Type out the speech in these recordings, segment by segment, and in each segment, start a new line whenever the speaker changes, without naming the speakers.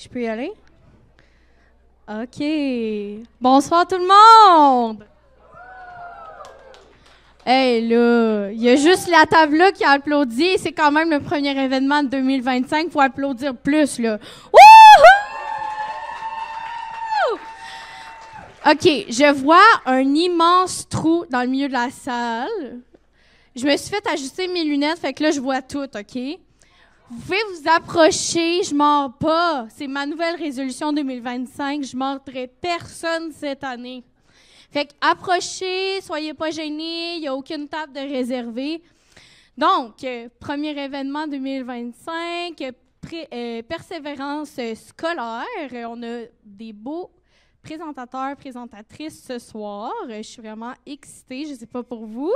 Je peux y aller? OK. Bonsoir tout le monde! Hey là, il y a juste la table là qui a applaudi. C'est quand même le premier événement de 2025. Faut applaudir plus, là. Wouhou! OK, je vois un immense trou dans le milieu de la salle. Je me suis fait ajuster mes lunettes, fait que là, je vois tout, OK? Vous pouvez vous approcher, je mords pas. C'est ma nouvelle résolution 2025. Je mordrai personne cette année. Fait que approchez, soyez pas gênés, il n'y a aucune table de réservée. Donc, premier événement 2025, persévérance scolaire. On a des beaux présentateurs, présentatrices ce soir. Je suis vraiment excitée, je ne sais pas pour vous.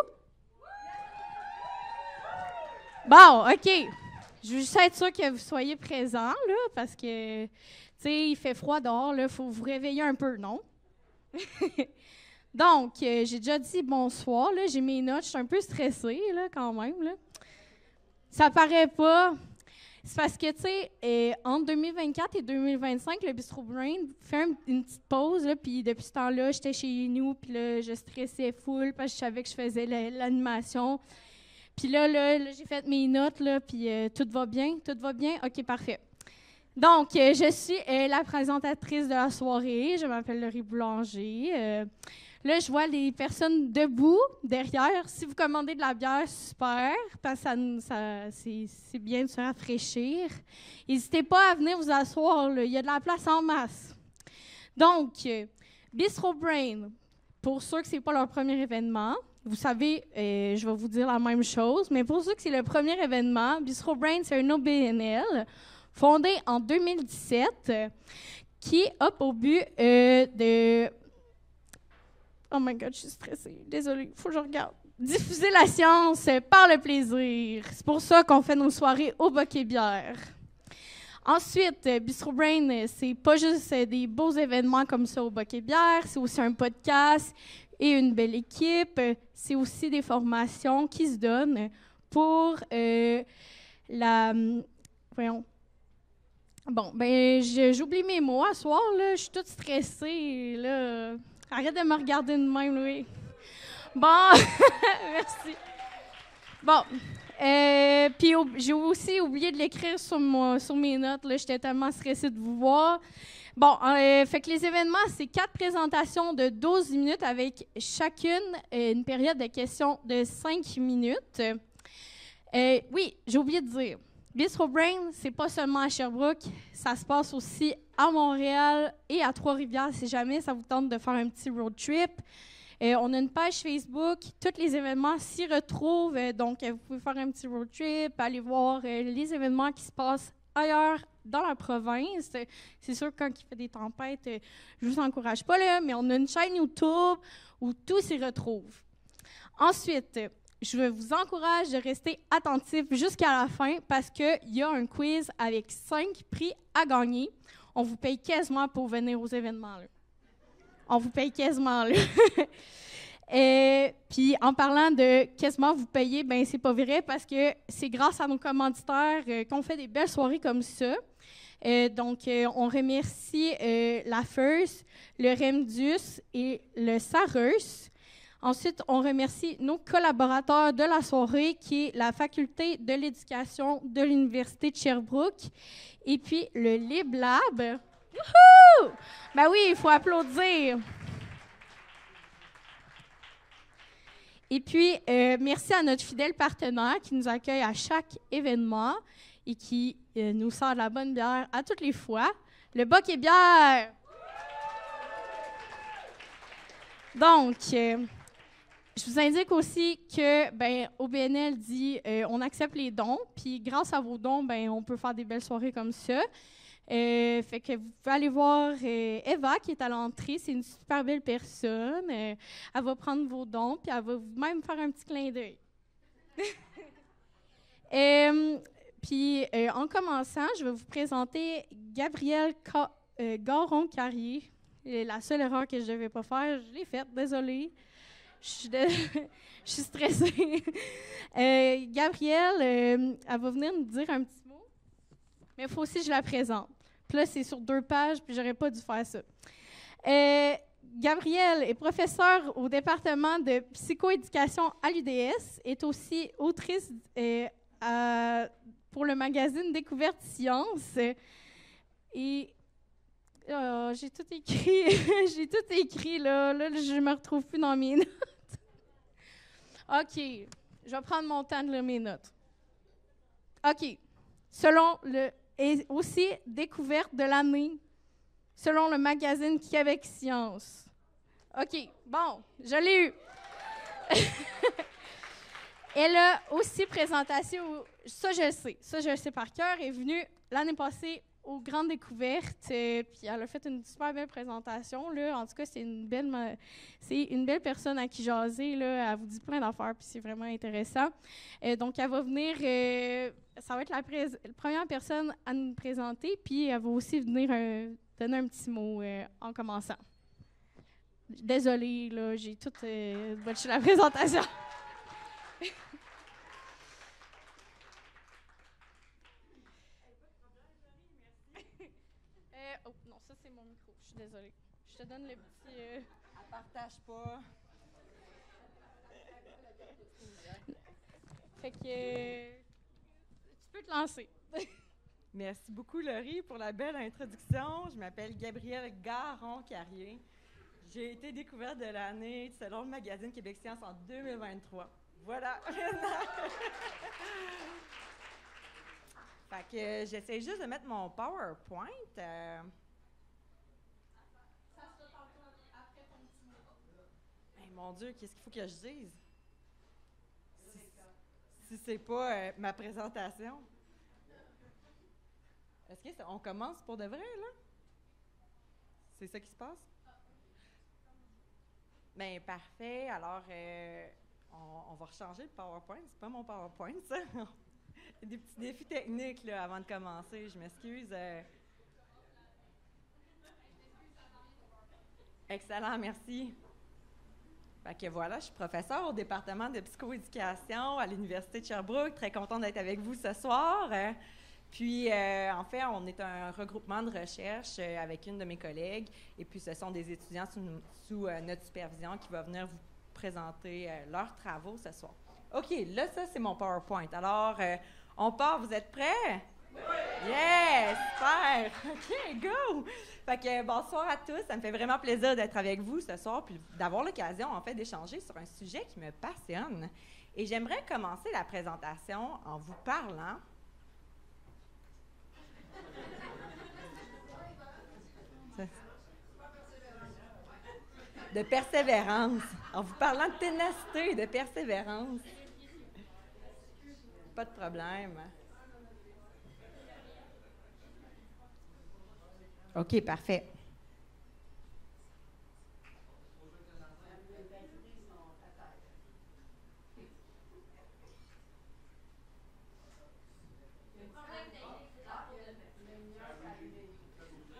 Bon, OK. Je veux juste être sûre que vous soyez présents, là, parce que, tu sais, il fait froid dehors, là, il faut vous réveiller un peu, non? Donc, j'ai déjà dit bonsoir, là, j'ai mes notes, je suis un peu stressée, là, quand même, là. Ça paraît pas. C'est parce que, tu sais, entre 2024 et 2025, le Bistro Brain fait une petite pause, là, puis depuis ce temps-là, j'étais chez nous, puis là, je stressais full, parce que je savais que je faisais l'animation. Puis là, j'ai fait mes notes, là, puis tout va bien? Tout va bien? OK, parfait. Donc, je suis la présentatrice de la soirée. Je m'appelle Laurie Boulanger. Là, je vois les personnes debout, derrière. Si vous commandez de la bière, super, parce que c'est bien de se rafraîchir. N'hésitez pas à venir vous asseoir, là. Il y a de la place en masse. Donc, Bistro Brain, pour ceux que ce n'est pas leur premier événement, vous savez, je vais vous dire la même chose, mais pour ceux que c'est le premier événement, Bistro Brain, c'est un OBNL fondé en 2017 qui a pour but de... Oh my God, je suis stressée. Désolée, il faut que je regarde. Diffuser la science par le plaisir. C'est pour ça qu'on fait nos soirées au Bokeh Bière. Ensuite, Bistro Brain, c'est pas juste des beaux événements comme ça au Bokeh Bière, c'est aussi un podcast et une belle équipe. C'est aussi des formations qui se donnent pour Voyons. Bon, ben j'oublie mes mots à soir, là. Je suis toute stressée, là. Arrête de me regarder de même, Louis. Bon, merci. Bon, puis j'ai aussi oublié de l'écrire sur mes notes, là. J'étais tellement stressée de vous voir. Bon, fait que les événements, c'est 4 présentations de 12 minutes avec chacune une période de questions de 5 minutes. Oui, j'ai oublié de dire. Bistro Brain, c'est pas seulement à Sherbrooke, ça se passe aussi à Montréal et à Trois-Rivières si jamais ça vous tente de faire un petit road trip. On a une page Facebook, tous les événements s'y retrouvent, donc vous pouvez faire un petit road trip, aller voir les événements qui se passent ailleurs dans la province. C'est sûr que quand il fait des tempêtes, je ne vous encourage pas, là, mais on a une chaîne YouTube où tout s'y retrouve. Ensuite, je vous encourage de rester attentif jusqu'à la fin parce qu'il y a un quiz avec 5 prix à gagner. On vous paye quasiment pour venir aux événements, là. On vous paye quasiment, là. Puis en parlant de quasiment vous payer, ben c'est pas vrai parce que c'est grâce à nos commanditaires qu'on fait des belles soirées comme ça. Donc, on remercie la First, le Remdus et le Sareus. Ensuite, on remercie nos collaborateurs de la soirée, qui est la Faculté de l'éducation de l'Université de Sherbrooke, et puis le LibLab. Wouhou! Ben oui, il faut applaudir. Et puis, merci à notre fidèle partenaire qui nous accueille à chaque événement et qui nous sort de la bonne bière à toutes les fois, le Bokeh Bière. Donc, je vous indique aussi que OBNL dit on accepte les dons, puis grâce à vos dons, on peut faire des belles soirées comme ça. Fait que vous pouvez aller voir Eva qui est à l'entrée, c'est une super belle personne. Elle va prendre vos dons, puis elle va même faire un petit clin d'œil. Puis en commençant, je vais vous présenter Gabrielle Garon-Carrier. La seule erreur que je ne devais pas faire, je l'ai faite, désolée. Je suis stressée. Gabrielle, elle va venir nous dire un petit mot, mais il faut aussi que je la présente. Puis là, c'est sur 2 pages, puis j'aurais pas dû faire ça. Gabrielle est professeure au département de psychoéducation à l'UDS, est aussi autrice pour le magazine Découverte Science. Et j'ai tout écrit, j'ai tout écrit, là, je me retrouve plus dans mes notes. OK, je vais prendre mon temps de lire mes notes. OK, et aussi découverte de l'année, selon le magazine Québec Science. OK, bon, je l'ai eu. Elle a aussi présenté, ça je le sais par cœur, est venue l'année passée aux Grandes Découvertes, puis elle a fait une super belle présentation, là. En tout cas, c'est une belle personne à qui jaser, là. Elle vous dit plein d'affaires, puis c'est vraiment intéressant. Donc, elle va venir, ça va être la première personne à nous présenter, puis elle va aussi venir donner un petit mot en commençant. Désolée, là, j'ai tout botché la présentation. Oh, non, ça, c'est mon micro. Je suis désolée. Je te donne le petit... Elle
partage pas.
Fait que... tu peux te lancer.
Merci beaucoup, Laurie, pour la belle introduction. Je m'appelle Gabrielle Garon-Carrier. J'ai été découverte de l'année selon le magazine Québec Science en 2023. Voilà. Fait que j'essaie juste de mettre mon PowerPoint. Ça se fait après ton petit mot. Hey, mon Dieu, qu'est-ce qu'il faut que je dise? Si c'est pas ma présentation. Est-ce qu'on commence pour de vrai, là? C'est ça qui se passe? Bien, parfait. Alors, on va rechanger le PowerPoint. C'est pas mon PowerPoint, ça. Des petits défis techniques là, avant de commencer. Je m'excuse. Excellent, merci. Fait que voilà, je suis professeure au département de psychoéducation à l'Université de Sherbrooke. Très contente d'être avec vous ce soir. Puis, en fait, on est un regroupement de recherche avec une de mes collègues. Et puis, ce sont des étudiants sous notre supervision qui vont venir vous présenter leurs travaux ce soir. OK, là, ça, c'est mon PowerPoint. Alors, on part, vous êtes prêts? Oui! Yes! Super! OK, go! Fait que bonsoir à tous. Ça me fait vraiment plaisir d'être avec vous ce soir puis d'avoir l'occasion, en fait, d'échanger sur un sujet qui me passionne. Et j'aimerais commencer la présentation en vous parlant de persévérance. En vous parlant de ténacité et de persévérance. Pas de problème. OK, parfait.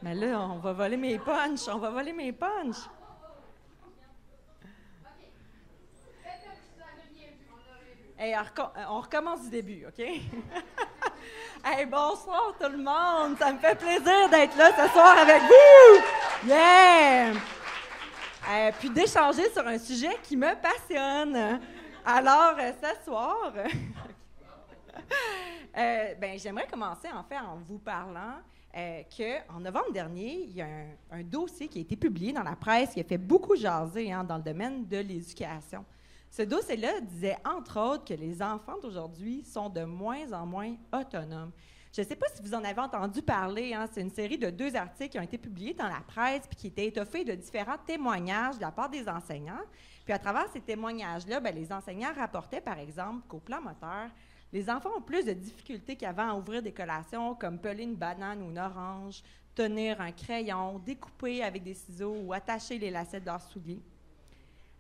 Mais là, on va voler mes punchs. On va voler mes punchs. Hey, on recommence du début, OK? Hey, bonsoir tout le monde! Ça me fait plaisir d'être là ce soir avec vous! Yeah! Puis d'échanger sur un sujet qui me passionne. Alors, ce soir, j'aimerais commencer en fait en vous parlant qu'en novembre dernier, il y a un dossier qui a été publié dans la presse qui a fait beaucoup jaser dans le domaine de l'éducation. Ce dossier-là disait, entre autres, que les enfants d'aujourd'hui sont de moins en moins autonomes. Je ne sais pas si vous en avez entendu parler, c'est une série de 2 articles qui ont été publiés dans la presse puis qui étaient étoffés de différents témoignages de la part des enseignants. Puis à travers ces témoignages-là, les enseignants rapportaient, par exemple, qu'au plan moteur, les enfants ont plus de difficultés qu'avant à ouvrir des collations comme peler une banane ou une orange, tenir un crayon, découper avec des ciseaux ou attacher les lacets de leurs souliers.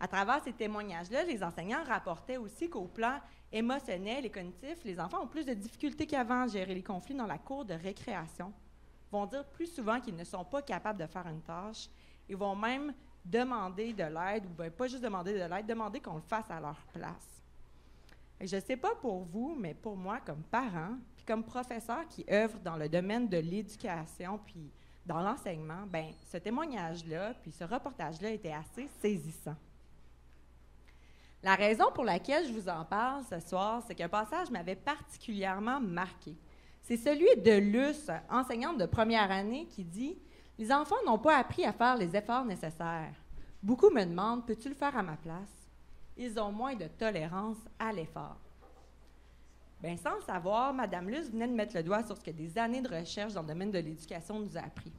À travers ces témoignages-là, les enseignants rapportaient aussi qu'au plan émotionnel et cognitif, les enfants ont plus de difficultés qu'avant à gérer les conflits dans la cour de récréation, vont dire plus souvent qu'ils ne sont pas capables de faire une tâche et vont même demander de l'aide, ou bien pas juste demander de l'aide, demander qu'on le fasse à leur place. Je ne sais pas pour vous, mais pour moi, comme parent, puis comme professeur qui œuvre dans le domaine de l'éducation, puis dans l'enseignement, bien, ce témoignage-là, puis ce reportage-là était assez saisissant. La raison pour laquelle je vous en parle ce soir, c'est qu'un passage m'avait particulièrement marqué. C'est celui de Luce, enseignante de première année, qui dit « Les enfants n'ont pas appris à faire les efforts nécessaires. Beaucoup me demandent « Peux-tu le faire à ma place? » Ils ont moins de tolérance à l'effort. » Bien, sans le savoir, Mme Luce venait de mettre le doigt sur ce que des années de recherche dans le domaine de l'éducation nous a appris.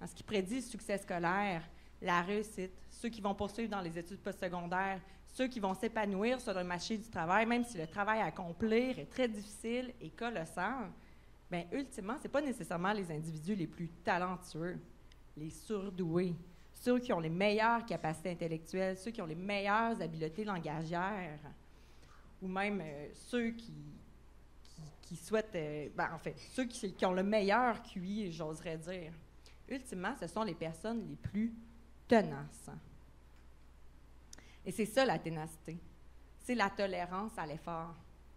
En ce qui prédit le succès scolaire, la réussite, ceux qui vont poursuivre dans les études postsecondaires, ceux qui vont s'épanouir sur le marché du travail, même si le travail à accomplir est très difficile et colossal, bien, ultimement, ce n'est pas nécessairement les individus les plus talentueux, les surdoués, ceux qui ont les meilleures capacités intellectuelles, ceux qui ont les meilleures habiletés langagières, ou même ceux qui souhaitent, ceux qui ont le meilleur QI, j'oserais dire. Ultimement, ce sont les personnes les plus tenaces. Et c'est ça la ténacité. C'est la tolérance à l'effort.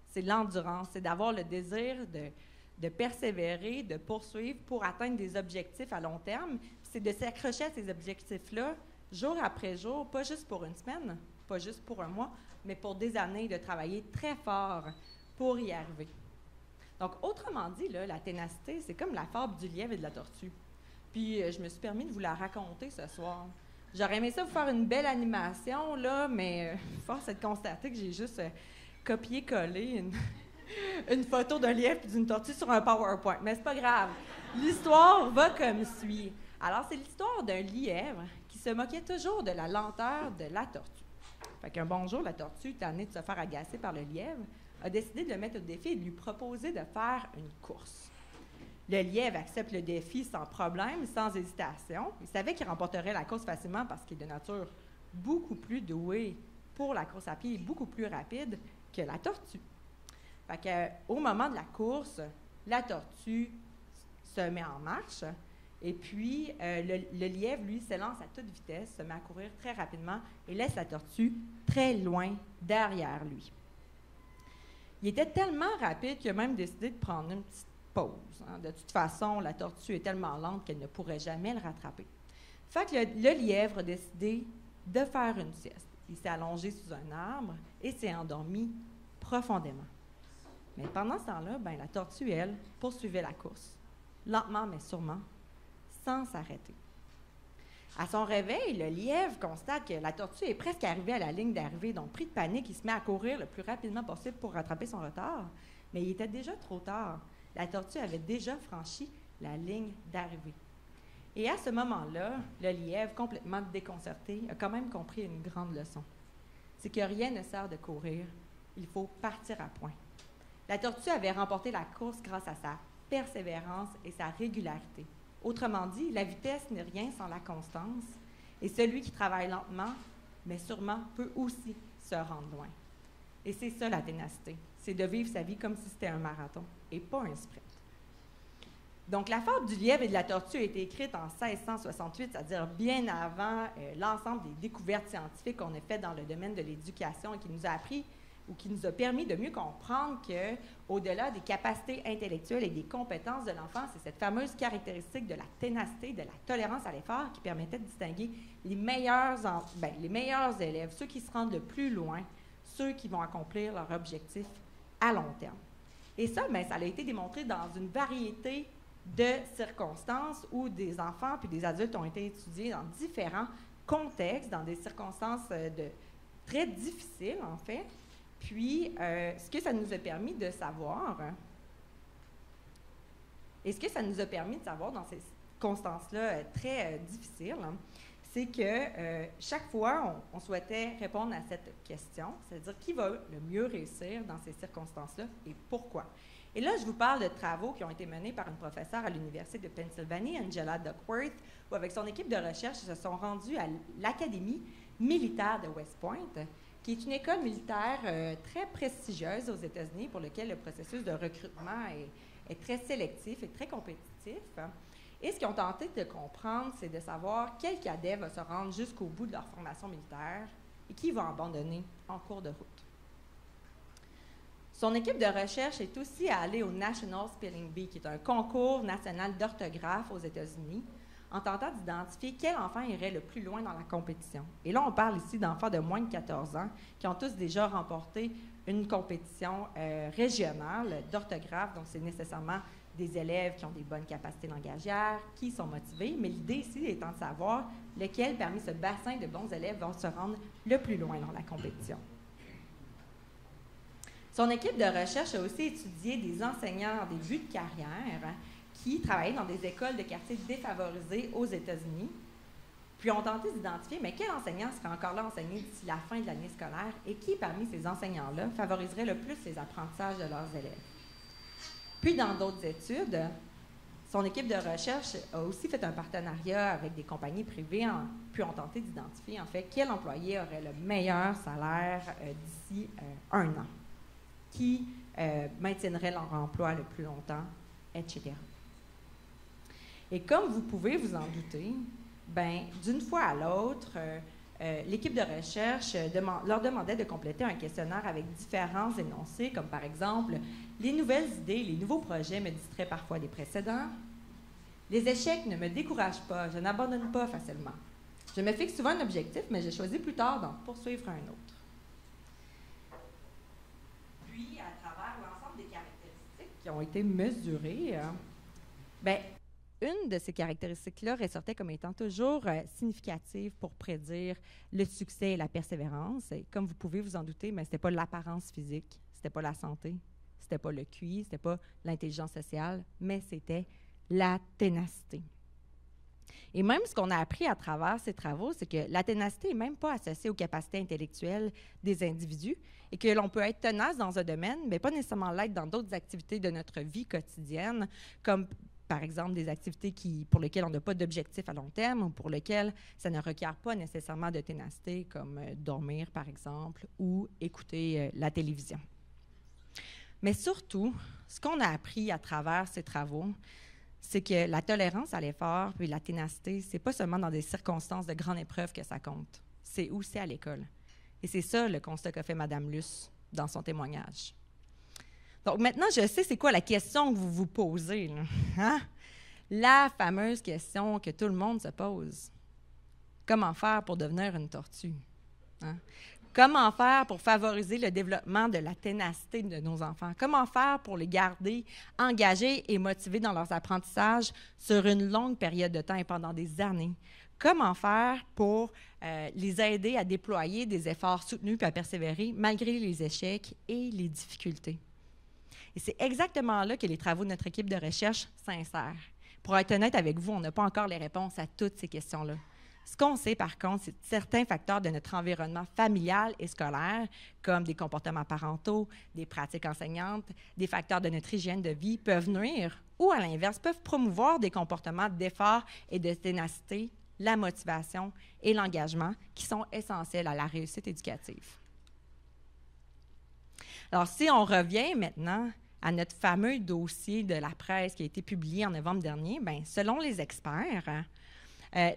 C'est l'endurance. C'est d'avoir le désir de persévérer, de poursuivre pour atteindre des objectifs à long terme. C'est de s'accrocher à ces objectifs-là jour après jour, pas juste pour une semaine, pas juste pour un mois, mais pour des années, de travailler très fort pour y arriver. Donc, autrement dit, là, la ténacité, c'est comme la fable du lièvre et de la tortue. Puis, je me suis permis de vous la raconter ce soir. J'aurais aimé ça vous faire une belle animation, là, mais force est de constater que j'ai juste copié-collé une photo d'un lièvre et d'une tortue sur un PowerPoint. Mais c'est pas grave. L'histoire va comme suit. Alors, c'est l'histoire d'un lièvre qui se moquait toujours de la lenteur de la tortue. Fait qu'un bon jour, la tortue, tannée de se faire agacer par le lièvre, a décidé de le mettre au défi et de lui proposer de faire une course. Le lièvre accepte le défi sans problème, sans hésitation. Il savait qu'il remporterait la course facilement parce qu'il est de nature beaucoup plus doué pour la course à pied et beaucoup plus rapide que la tortue. Fait que, au moment de la course, la tortue se met en marche et puis le lièvre, lui, s'élance à toute vitesse, se met à courir très rapidement et laisse la tortue très loin derrière lui. Il était tellement rapide qu'il a même décidé de prendre une petite pause. Hein. De toute façon, la tortue est tellement lente qu'elle ne pourrait jamais le rattraper. Fait que le lièvre a décidé de faire une sieste. Il s'est allongé sous un arbre et s'est endormi profondément. Mais pendant ce temps-là, la tortue, elle, poursuivait la course, lentement mais sûrement, sans s'arrêter. À son réveil, le lièvre constate que la tortue est presque arrivée à la ligne d'arrivée, donc pris de panique, il se met à courir le plus rapidement possible pour rattraper son retard. Mais il était déjà trop tard. La tortue avait déjà franchi la ligne d'arrivée. Et à ce moment-là, le lièvre, complètement déconcerté, a quand même compris une grande leçon. C'est que rien ne sert de courir, il faut partir à point. La tortue avait remporté la course grâce à sa persévérance et sa régularité. Autrement dit, la vitesse n'est rien sans la constance, et celui qui travaille lentement, mais sûrement, peut aussi se rendre loin. Et c'est ça la ténacité, c'est de vivre sa vie comme si c'était un marathon et pas un sprint. Donc, la fable du lièvre et de la tortue a été écrite en 1668, c'est-à-dire bien avant l'ensemble des découvertes scientifiques qu'on a faites dans le domaine de l'éducation et qui nous a appris ou qui nous a permis de mieux comprendre qu'au-delà des capacités intellectuelles et des compétences de l'enfant, c'est cette fameuse caractéristique de la ténacité, de la tolérance à l'effort qui permettait de distinguer les meilleurs élèves, ceux qui se rendent le plus loin, ceux qui vont accomplir leur objectif à long terme. Et ça, ça a été démontré dans une variété de circonstances où des enfants puis des adultes ont été étudiés dans différents contextes, dans des circonstances très difficiles, en fait. Puis, ce que ça nous a permis de savoir, dans ces circonstances-là très difficiles, c'est que chaque fois, on souhaitait répondre à cette question, c'est-à-dire qui va le mieux réussir dans ces circonstances-là et pourquoi. Et là, je vous parle de travaux qui ont été menés par une professeure à l'Université de Pennsylvanie, Angela Duckworth, où avec son équipe de recherche, ils se sont rendus à l'Académie militaire de West Point, qui est une école militaire très prestigieuse aux États-Unis pour laquelle le processus de recrutement est très sélectif et très compétitif. Et ce qu'ils ont tenté de comprendre, c'est de savoir quel cadet va se rendre jusqu'au bout de leur formation militaire et qui va abandonner en cours de route. Son équipe de recherche est aussi allée au National Spelling Bee, qui est un concours national d'orthographe aux États-Unis, en tentant d'identifier quel enfant irait le plus loin dans la compétition. Et là, on parle ici d'enfants de moins de 14 ans qui ont tous déjà remporté une compétition régionale d'orthographe. Donc, c'est nécessairement des élèves qui ont des bonnes capacités langagières, qui sont motivés. Mais l'idée ici étant de savoir lequel parmi ce bassin de bons élèves vont se rendre le plus loin dans la compétition. Son équipe de recherche a aussi étudié des enseignants en début de carrière qui travaillaient dans des écoles de quartiers défavorisés aux États-Unis, puis ont tenté d'identifier, mais quel enseignant serait encore là enseigné d'ici la fin de l'année scolaire et qui, parmi ces enseignants-là, favoriserait le plus les apprentissages de leurs élèves. Puis, dans d'autres études, son équipe de recherche a aussi fait un partenariat avec des compagnies privées, puis ont tenté d'identifier, en fait, quel employé aurait le meilleur salaire d'ici un an, qui maintiendrait leur emploi le plus longtemps, etc. Et comme vous pouvez vous en douter, ben, d'une fois à l'autre, l'équipe de recherche leur demandait de compléter un questionnaire avec différents énoncés, comme par exemple, les nouvelles idées, les nouveaux projets me distraient parfois des précédents. Les échecs ne me découragent pas, je n'abandonne pas facilement. Je me fixe souvent un objectif, mais je choisis plus tard d'en poursuivre un autre. Puis, à travers l'ensemble des caractéristiques qui ont été mesurées, une de ces caractéristiques-là ressortait comme étant toujours significative pour prédire le succès et la persévérance. Et comme vous pouvez vous en douter, ce n'était pas l'apparence physique, ce n'était pas la santé, ce n'était pas le QI, ce n'était pas l'intelligence sociale, mais c'était la ténacité. Et même ce qu'on a appris à travers ces travaux, c'est que la ténacité n'est même pas associée aux capacités intellectuelles des individus et que l'on peut être tenace dans un domaine, mais pas nécessairement l'être dans d'autres activités de notre vie quotidienne, comme par exemple des activités pour lesquelles on n'a pas d'objectif à long terme ou pour lesquelles ça ne requiert pas nécessairement de ténacité, comme dormir, par exemple, ou écouter la télévision. Mais surtout, ce qu'on a appris à travers ces travaux, c'est que la tolérance à l'effort puis la ténacité, c'est pas seulement dans des circonstances de grande épreuve que ça compte, c'est aussi à l'école. Et c'est ça le constat qu'a fait Mme Luce dans son témoignage. Donc maintenant, je sais c'est quoi la question que vous vous posez. Là. Hein? La fameuse question que tout le monde se pose. Comment faire pour devenir une tortue? Hein? Comment faire pour favoriser le développement de la ténacité de nos enfants? Comment faire pour les garder engagés et motivés dans leurs apprentissages sur une longue période de temps et pendant des années? Comment faire pour les aider à déployer des efforts soutenus et à persévérer malgré les échecs et les difficultés? Et c'est exactement là que les travaux de notre équipe de recherche s'insèrent. Pour être honnête avec vous, on n'a pas encore les réponses à toutes ces questions-là. Ce qu'on sait, par contre, c'est que certains facteurs de notre environnement familial et scolaire, comme des comportements parentaux, des pratiques enseignantes, des facteurs de notre hygiène de vie, peuvent nuire ou, à l'inverse, peuvent promouvoir des comportements d'effort et de ténacité, la motivation et l'engagement qui sont essentiels à la réussite éducative. Alors, si on revient maintenant à notre fameux dossier de la presse qui a été publié en novembre dernier, bien, selon les experts,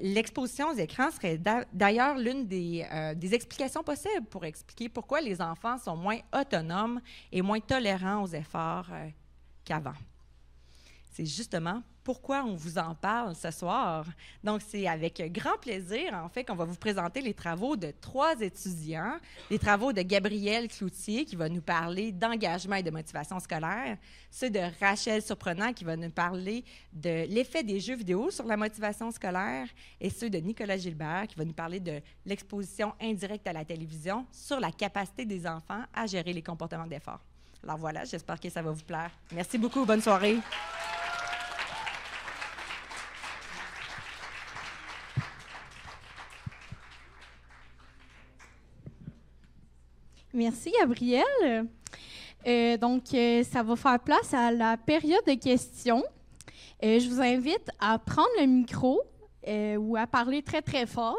l'exposition aux écrans serait d'ailleurs l'une des explications possibles pour expliquer pourquoi les enfants sont moins autonomes et moins tolérants aux efforts qu'avant. C'est justement pourquoi on vous en parle ce soir. Donc, c'est avec grand plaisir, en fait, qu'on va vous présenter les travaux de 3 étudiants, les travaux de Gabrielle Cloutier, qui va nous parler d'engagement et de motivation scolaire, ceux de Rachel Surprenant, qui va nous parler de l'effet des jeux vidéo sur la motivation scolaire, et ceux de Nicolas Gilbert, qui va nous parler de l'exposition indirecte à la télévision sur la capacité des enfants à gérer les comportements d'effort. Alors voilà, j'espère que ça va vous plaire. Merci beaucoup, bonne soirée.
Merci, Gabrielle. Donc, ça va faire place à la période de questions. Je vous invite à prendre le micro ou à parler très, très fort.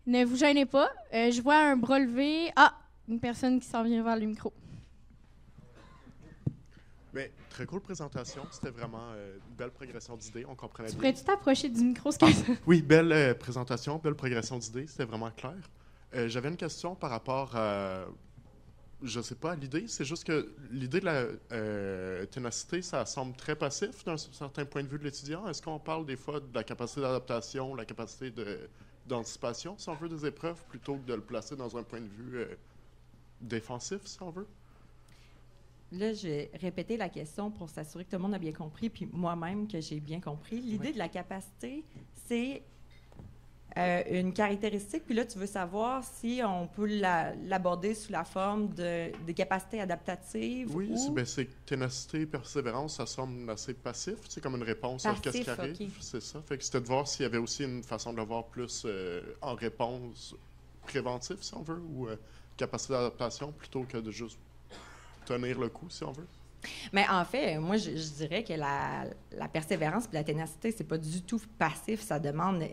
Ne vous gênez pas. Je vois un bras levé. Ah, une personne qui s'en vient vers le micro.
Bien, très cool présentation. C'était vraiment une belle progression d'idées. On comprenait bien.
Pourrais-tu t'approcher du micro?
Oui, belle présentation, belle progression d'idées. C'était vraiment clair. J'avais une question par rapport à, je sais pas, à l'idée. C'est juste que l'idée de la ténacité, ça semble très passif d'un certain point de vue de l'étudiant. Est-ce qu'on parle des fois de la capacité d'adaptation, la capacité d'anticipation, si on veut, des épreuves, plutôt que de le placer dans un point de vue défensif, si on veut?
Là, je vais répéter la question pour s'assurer que tout le monde a bien compris, puis moi-même que j'ai bien compris. L'idée de la capacité, c'est une caractéristique, puis là, tu veux savoir si on peut l'aborder sous la forme des capacités adaptatives.
Oui,
ou...
c'est ténacité, persévérance, ça semble assez passif, c'est comme une réponse à ce qui arrive, okay. C'est ça. Fait que c'était de voir s'il y avait aussi une façon de le voir plus en réponse préventive, si on veut, ou capacité d'adaptation, plutôt que de juste tenir le coup, si on veut.
Mais en fait, moi, je dirais que la persévérance et la ténacité, c'est pas du tout passif. Ça demande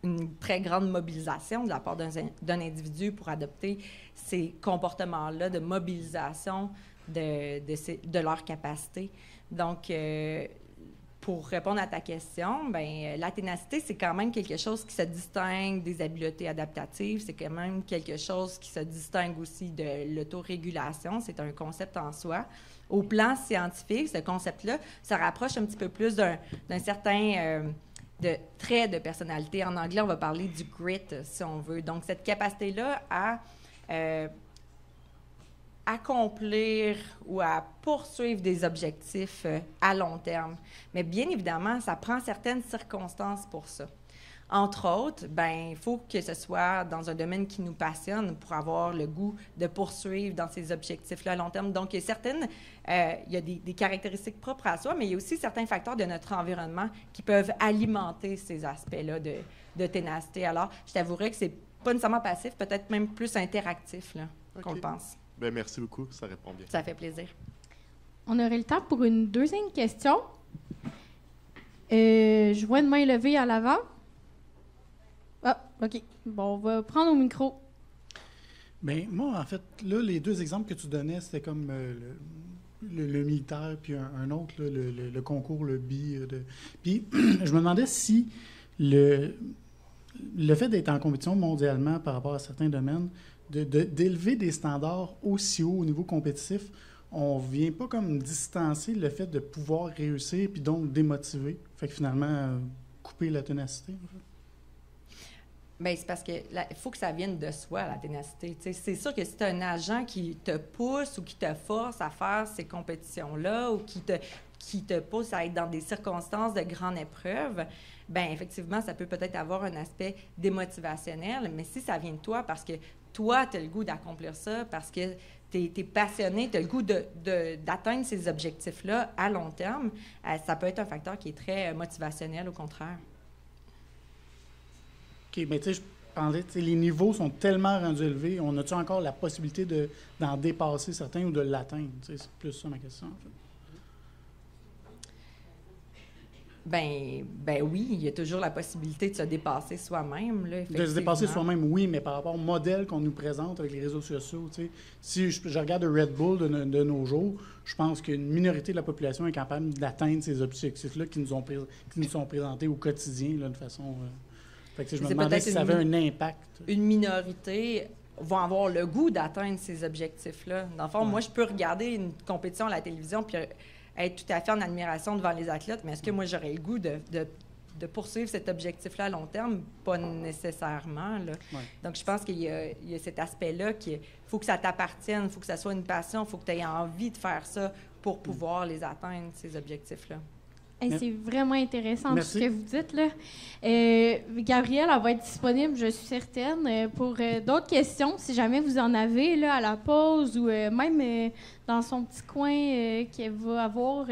une très grande mobilisation de la part d'un individu pour adopter ces comportements-là de mobilisation de leur capacité. Donc, pour répondre à ta question, ben la ténacité, c'est quand même quelque chose qui se distingue des habiletés adaptatives. C'est quand même quelque chose qui se distingue aussi de l'autorégulation. C'est un concept en soi. Au plan scientifique, ce concept-là se rapproche un petit peu plus d'un certain de trait de personnalité. En anglais, on va parler du grit, si on veut. Donc, cette capacité-là à accomplir ou à poursuivre des objectifs à long terme. Mais bien évidemment, ça prend certaines circonstances pour ça. Entre autres, il faut que ce soit dans un domaine qui nous passionne pour avoir le goût de poursuivre dans ces objectifs-là à long terme. Donc, il y a des caractéristiques propres à soi, mais il y a aussi certains facteurs de notre environnement qui peuvent alimenter ces aspects-là de ténacité. Alors, je t'avouerais que c'est pas nécessairement passif, peut-être même plus interactif là, qu'on le pense.
Bien, merci beaucoup, ça répond bien.
Ça fait plaisir.
On aurait le temps pour une deuxième question. Je vois une main levée à l'avant. Ah, OK. Bon, on va prendre au micro.
Bien, moi, en fait, là, les deux exemples que tu donnais, c'était comme le militaire, puis un autre, là, le concours, le bi. Puis, je me demandais si le fait d'être en compétition mondialement par rapport à certains domaines, d'élever des standards aussi haut au niveau compétitif, on ne vient pas comme distancer le fait de pouvoir réussir, puis donc démotiver. Fait que finalement, couper la ténacité, en fait.
Bien, c'est parce qu'il faut que ça vienne de soi, la ténacité. T'sais, c'est sûr que si tu as un agent qui te pousse ou qui te force à faire ces compétitions-là ou qui te pousse à être dans des circonstances de grande épreuve, bien, effectivement, ça peut peut-être avoir un aspect démotivationnel, mais si ça vient de toi parce que toi, tu as le goût d'accomplir ça, parce que tu es passionné, tu as le goût d'atteindre ces objectifs-là à long terme, ça peut être un facteur qui est très motivationnel, au contraire.
OK, mais tu sais, je pensais, les niveaux sont tellement rendus élevés, on a-tu encore la possibilité d'en dépasser certains ou de l'atteindre? C'est plus ça ma question, en fait.
Ben oui, il y a toujours la possibilité de se dépasser soi-même. Là,
de se dépasser soi-même, oui, mais par rapport au modèle qu'on nous présente avec les réseaux sociaux, tu sais, si je regarde le Red Bull de nos jours, je pense qu'une minorité de la population est capable d'atteindre ces objectifs-là qui nous sont présentés au quotidien là, de façon... Fait que, je me demandais si ça avait un impact.
Une minorité va avoir le goût d'atteindre ces objectifs-là. Dans le fond, moi, je peux regarder une compétition à la télévision puis être tout à fait en admiration devant les athlètes, mais est-ce que moi, j'aurais le goût de poursuivre cet objectif-là à long terme? Pas nécessairement. Là. Ouais. Donc, je pense qu'il y a cet aspect-là qu'il faut que ça t'appartienne, il faut que ça soit une passion, il faut que tu aies envie de faire ça pour pouvoir les atteindre, ces objectifs-là.
Hey, c'est vraiment intéressant tout ce que vous dites, là. Gabrielle, elle va être disponible, je suis certaine, pour d'autres questions, si jamais vous en avez là, à la pause ou même dans son petit coin qu'elle va avoir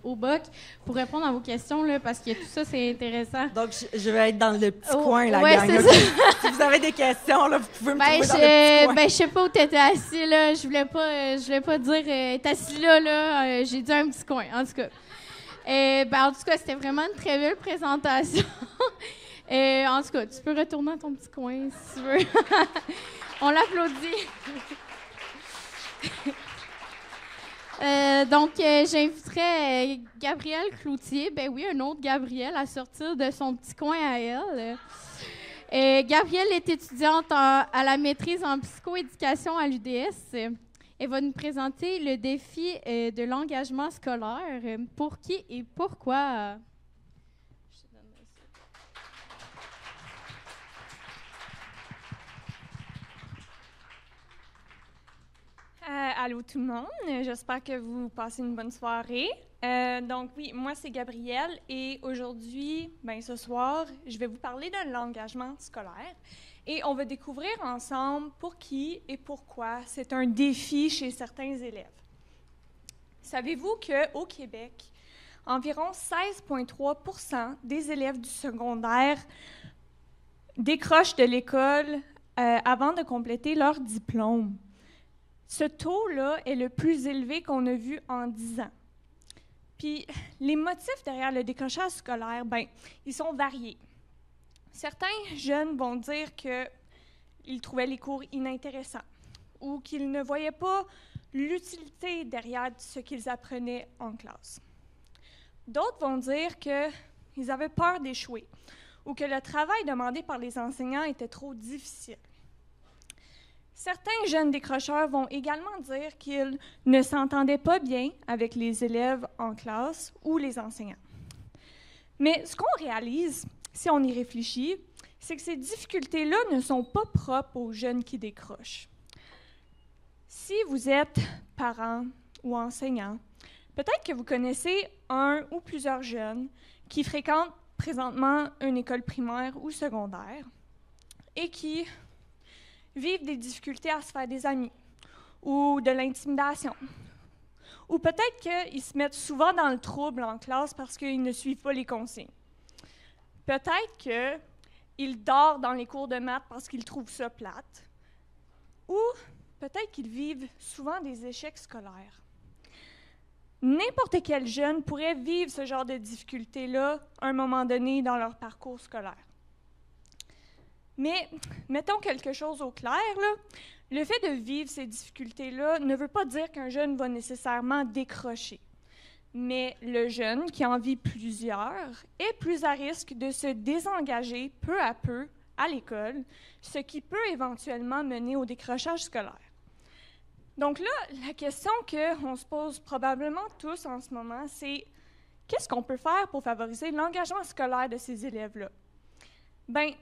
au BOC pour répondre à vos questions, là, parce que tout ça, c'est intéressant.
Donc, je vais être dans le petit coin, la
ouais,
gang.
C'est
ça.
Si
vous avez des questions, là, vous pouvez me trouver dans le petit coin.
Je sais pas où tu étais assis, là. Je voulais pas dire t'es assis là. J'ai dit un petit coin, en tout cas. En tout cas, c'était vraiment une très belle présentation. En tout cas, tu peux retourner à ton petit coin si tu veux. On l'applaudit. Donc, j'inviterais Gabrielle Cloutier, ben oui, un autre Gabrielle, à sortir de son petit coin à elle. Gabrielle est étudiante à la maîtrise en psychoéducation à l'UDS. Elle va nous présenter le défi de l'engagement scolaire. Pour qui et pourquoi?
Allô tout le monde, j'espère que vous passez une bonne soirée. Donc oui, moi c'est Gabrielle et aujourd'hui, ce soir, je vais vous parler de l'engagement scolaire et on va découvrir ensemble pour qui et pourquoi c'est un défi chez certains élèves. Savez-vous qu'au Québec, environ 16,3% des élèves du secondaire décrochent de l'école avant de compléter leur diplôme? Ce taux-là est le plus élevé qu'on a vu en 10 ans. Puis, les motifs derrière le décrochage scolaire, ils sont variés. Certains jeunes vont dire qu'ils trouvaient les cours inintéressants ou qu'ils ne voyaient pas l'utilité derrière ce qu'ils apprenaient en classe. D'autres vont dire qu'ils avaient peur d'échouer ou que le travail demandé par les enseignants était trop difficile. Certains jeunes décrocheurs vont également dire qu'ils ne s'entendaient pas bien avec les élèves en classe ou les enseignants. Mais ce qu'on réalise, si on y réfléchit, c'est que ces difficultés-là ne sont pas propres aux jeunes qui décrochent. Si vous êtes parent ou enseignant, peut-être que vous connaissez un ou plusieurs jeunes qui fréquentent présentement une école primaire ou secondaire et qui vivent des difficultés à se faire des amis ou de l'intimidation. Ou peut-être qu'ils se mettent souvent dans le trouble en classe parce qu'ils ne suivent pas les consignes. Peut-être qu'ils dorment dans les cours de maths parce qu'ils trouvent ça plate. Ou peut-être qu'ils vivent souvent des échecs scolaires. N'importe quel jeune pourrait vivre ce genre de difficultés-là à un moment donné dans leur parcours scolaire. Mais mettons quelque chose au clair, là. Le fait de vivre ces difficultés-là ne veut pas dire qu'un jeune va nécessairement décrocher. Mais le jeune qui en vit plusieurs est plus à risque de se désengager peu à peu à l'école, ce qui peut éventuellement mener au décrochage scolaire. Donc là, la question qu'on se pose probablement tous en ce moment, c'est qu'est-ce qu'on peut faire pour favoriser l'engagement scolaire de ces élèves-là?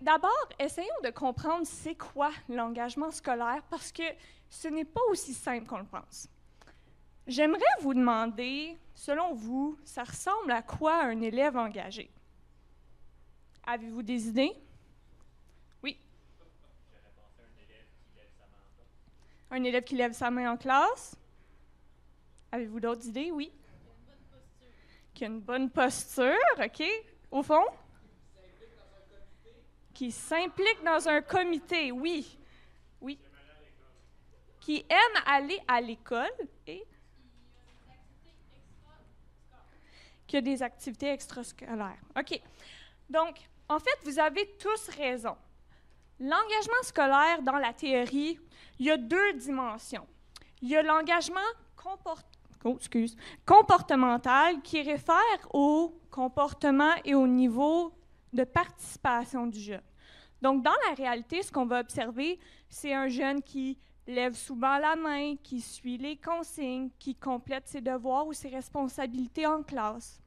D'abord, essayons de comprendre c'est quoi l'engagement scolaire parce que ce n'est pas aussi simple qu'on le pense. J'aimerais vous demander, selon vous, ça ressemble à quoi un élève engagé? Avez-vous des idées? Oui?
J'aurais pensé à un élève qui lève sa main en classe.
Un élève qui lève sa main en classe? Avez-vous d'autres idées? Oui? Qui a une bonne posture, OK. Au fond? Qui s'implique dans un comité, oui. Oui. Qui aime aller à l'école et qui a des activités extrascolaires. OK. Donc, en fait, vous avez tous raison. L'engagement scolaire, dans la théorie, il y a deux dimensions. Il y a l'engagement comportemental qui réfère au comportement et au niveau de participation du jeune. Donc, dans la réalité, ce qu'on va observer, c'est un jeune qui lève souvent la main, qui suit les consignes, qui complète ses devoirs ou ses responsabilités en classe.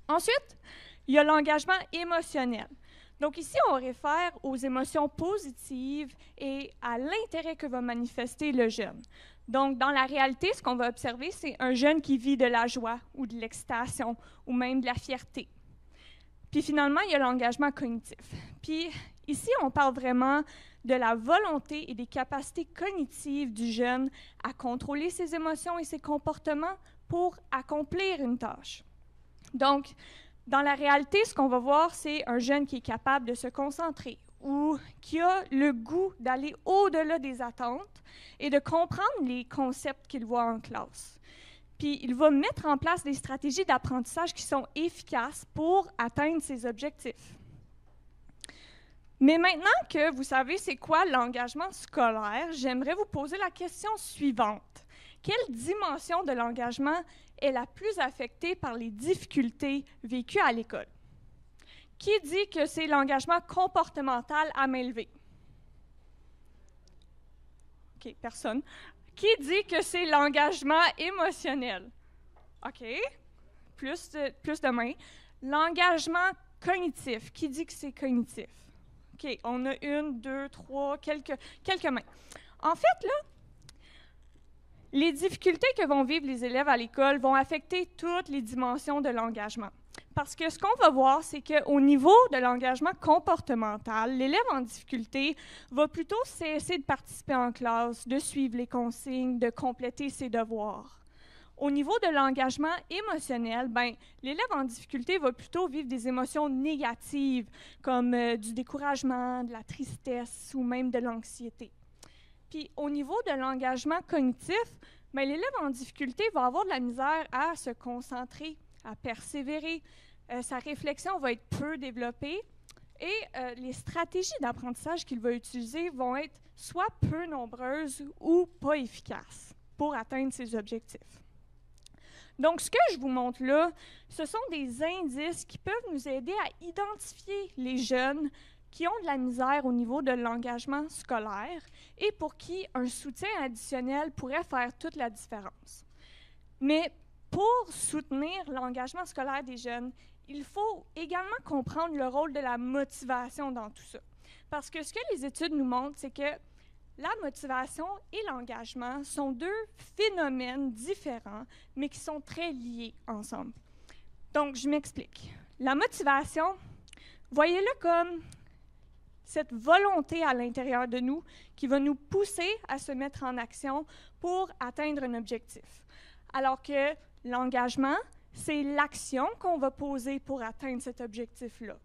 Ensuite, il y a l'engagement émotionnel. Donc ici, on réfère aux émotions positives et à l'intérêt que va manifester le jeune. Donc, dans la réalité, ce qu'on va observer, c'est un jeune qui vit de la joie ou de l'excitation ou même de la fierté. Puis finalement, il y a l'engagement cognitif. Puis ici, on parle vraiment de la volonté et des capacités cognitives du jeune à contrôler ses émotions et ses comportements pour accomplir une tâche. Donc, dans la réalité, ce qu'on va voir, c'est un jeune qui est capable de se concentrer ou qui a le goût d'aller au-delà des attentes et de comprendre les concepts qu'il voit en classe. Puis, il va mettre en place des stratégies d'apprentissage qui sont efficaces pour atteindre ses objectifs. Mais maintenant que vous savez c'est quoi l'engagement scolaire, j'aimerais vous poser la question suivante. Quelle dimension de l'engagement est la plus affectée par les difficultés vécues à l'école? qui dit que c'est l'engagement comportemental à main levée? OK, personne. Qui dit que c'est l'engagement émotionnel? OK, plus de mains. L'engagement cognitif, qui dit que c'est cognitif? OK, on a 1, 2, 3, quelques mains. En fait, là, les difficultés que vont vivre les élèves à l'école vont affecter toutes les dimensions de l'engagement. Parce que ce qu'on va voir, c'est qu'au niveau de l'engagement comportemental, l'élève en difficulté va plutôt cesser de participer en classe, de suivre les consignes, de compléter ses devoirs. Au niveau de l'engagement émotionnel, l'élève en difficulté va plutôt vivre des émotions négatives, comme du découragement, de la tristesse ou même de l'anxiété. Puis au niveau de l'engagement cognitif, l'élève en difficulté va avoir de la misère à se concentrer, à persévérer. Sa réflexion va être peu développée et les stratégies d'apprentissage qu'il va utiliser vont être soit peu nombreuses ou pas efficaces pour atteindre ses objectifs. Donc, ce que je vous montre là, ce sont des indices qui peuvent nous aider à identifier les jeunes qui ont de la misère au niveau de l'engagement scolaire et pour qui un soutien additionnel pourrait faire toute la différence. Mais pour soutenir l'engagement scolaire des jeunes, il faut également comprendre le rôle de la motivation dans tout ça. Parce que ce que les études nous montrent, c'est que la motivation et l'engagement sont deux phénomènes différents, mais qui sont très liés ensemble. Donc, je m'explique. La motivation, voyez-le comme cette volonté à l'intérieur de nous qui va nous pousser à se mettre en action pour atteindre un objectif. Alors que l'engagement, c'est l'action qu'on va poser pour atteindre cet objectif-là.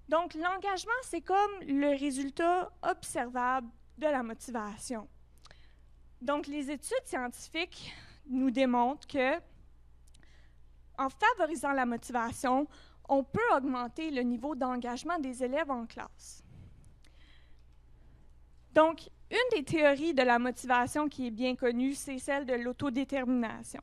Donc, l'engagement, c'est comme le résultat observable de la motivation. Donc, les études scientifiques nous démontrent que, en favorisant la motivation, on peut augmenter le niveau d'engagement des élèves en classe. Donc, une des théories de la motivation qui est bien connue, c'est celle de l'autodétermination.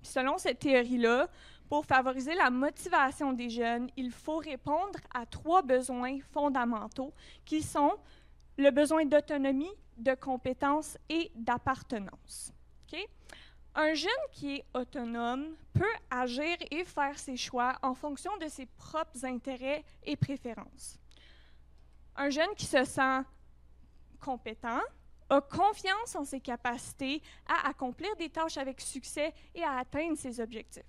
Puis selon cette théorie-là, pour favoriser la motivation des jeunes, il faut répondre à 3 besoins fondamentaux qui sont le besoin d'autonomie, de compétence et d'appartenance. Okay? Un jeune qui est autonome peut agir et faire ses choix en fonction de ses propres intérêts et préférences. Un jeune qui se sent compétent a confiance en ses capacités à accomplir des tâches avec succès et à atteindre ses objectifs.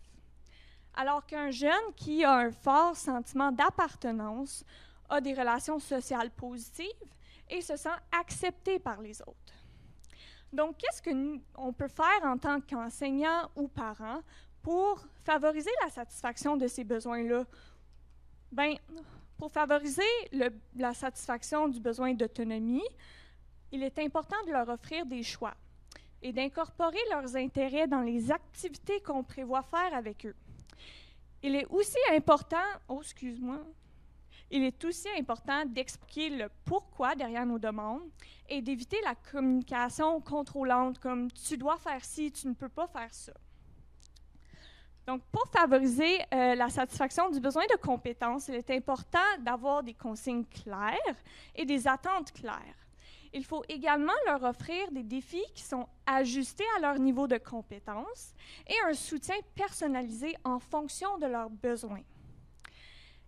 Alors qu'un jeune qui a un fort sentiment d'appartenance a des relations sociales positives et se sent accepté par les autres. Donc, qu'est-ce qu'on peut faire en tant qu'enseignant ou parent pour favoriser la satisfaction de ces besoins-là? Pour favoriser la satisfaction du besoin d'autonomie, il est important de leur offrir des choix et d'incorporer leurs intérêts dans les activités qu'on prévoit faire avec eux. Il est aussi important, d'expliquer le pourquoi derrière nos demandes et d'éviter la communication contrôlante, comme « tu dois faire ci, tu ne peux pas faire ça ». Donc, pour favoriser la satisfaction du besoin de compétences, il est important d'avoir des consignes claires et des attentes claires. Il faut également leur offrir des défis qui sont ajustés à leur niveau de compétence et un soutien personnalisé en fonction de leurs besoins.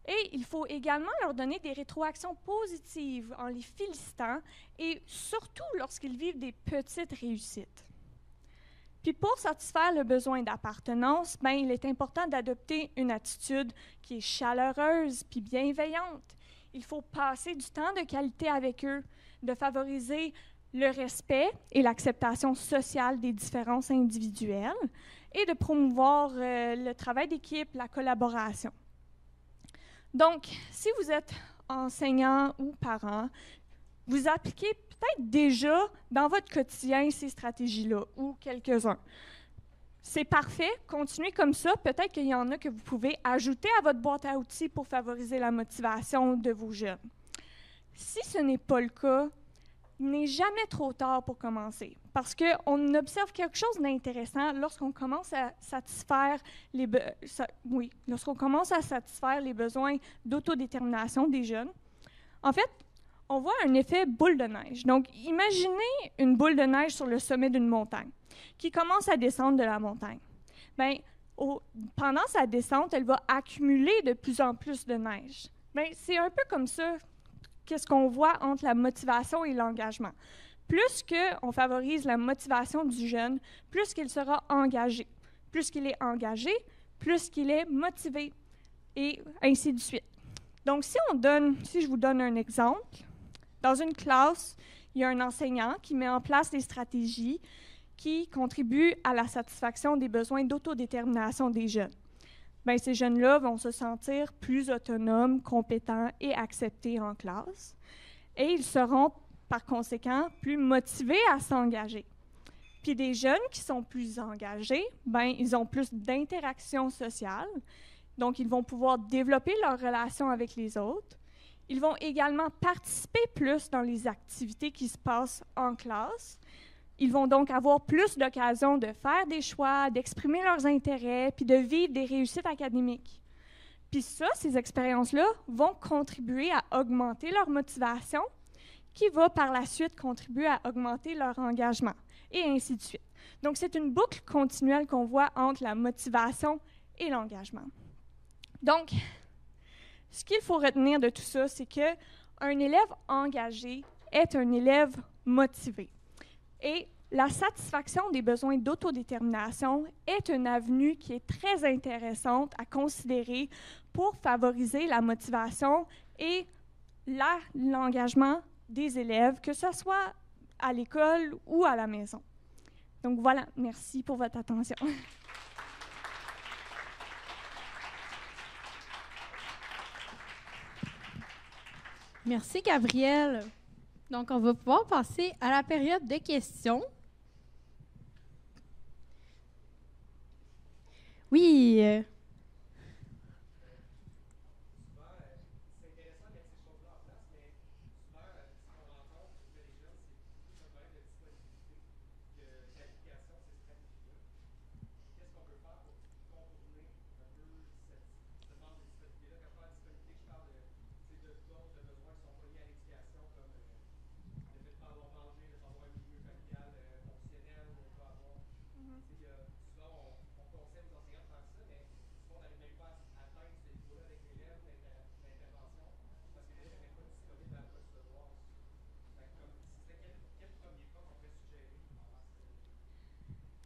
Et il faut également leur donner des rétroactions positives en les félicitant et surtout lorsqu'ils vivent des petites réussites. Puis pour satisfaire le besoin d'appartenance, il est important d'adopter une attitude qui est chaleureuse puis bienveillante. Il faut passer du temps de qualité avec eux, de favoriser le respect et l'acceptation sociale des différences individuelles et de promouvoir le travail d'équipe, la collaboration. Donc, si vous êtes enseignant ou parent, vous appliquez peut-être déjà dans votre quotidien ces stratégies-là ou quelques-uns. C'est parfait, continuez comme ça. Peut-être qu'il y en a que vous pouvez ajouter à votre boîte à outils pour favoriser la motivation de vos jeunes. Si ce n'est pas le cas, il n'est jamais trop tard pour commencer, parce qu'on observe quelque chose d'intéressant lorsqu'on commence à satisfaire lorsqu'on commence à satisfaire les besoins d'autodétermination des jeunes. En fait, on voit un effet boule de neige. Donc, imaginez une boule de neige sur le sommet d'une montagne qui commence à descendre de la montagne. Bien, pendant sa descente, elle va accumuler de plus en plus de neige. Bien, c'est un peu comme ça qu'est-ce qu'on voit entre la motivation et l'engagement. Plus qu'on favorise la motivation du jeune, plus qu'il sera engagé. Plus qu'il est engagé, plus qu'il est motivé, et ainsi de suite. Donc, si je vous donne un exemple, dans une classe, il y a un enseignant qui met en place des stratégies qui contribuent à la satisfaction des besoins d'autodétermination des jeunes. Bien, ces jeunes-là vont se sentir plus autonomes, compétents et acceptés en classe. Et ils seront, par conséquent, plus motivés à s'engager. Puis des jeunes qui sont plus engagés, bien, ils ont plus d'interactions sociales. Donc, ils vont pouvoir développer leurs relations avec les autres. Ils vont également participer plus dans les activités qui se passent en classe. Ils vont donc avoir plus d'occasions de faire des choix, d'exprimer leurs intérêts, puis de vivre des réussites académiques. Puis ça, ces expériences-là vont contribuer à augmenter leur motivation, qui va par la suite contribuer à augmenter leur engagement, et ainsi de suite. Donc, c'est une boucle continuelle qu'on voit entre la motivation et l'engagement. Donc, ce qu'il faut retenir de tout ça, c'est qu'un élève engagé est un élève motivé. Et la satisfaction des besoins d'autodétermination est une avenue qui est très intéressante à considérer pour favoriser la motivation et l'engagement des élèves, que ce soit à l'école ou à la maison. Donc voilà, merci pour votre attention.
Merci, Gabrielle. Donc, on va pouvoir passer à la période de questions. Oui.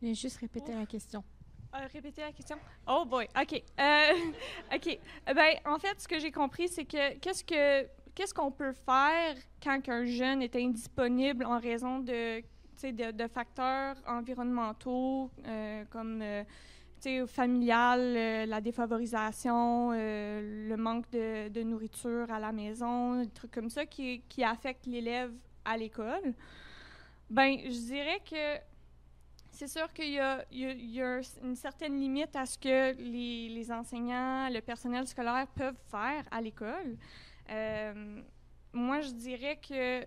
Je vais juste répéter la question.
Répétez la question. Oh boy, OK. OK. Ben, en fait, ce que j'ai compris, c'est que qu'est-ce qu'on peut faire quand un jeune est indisponible en raison de facteurs environnementaux comme familial, la défavorisation, le manque de nourriture à la maison, des trucs comme ça qui affectent l'élève à l'école. Ben, je dirais que c'est sûr qu'il y a une certaine limite à ce que les enseignants, le personnel scolaire peuvent faire à l'école. Moi, je dirais que,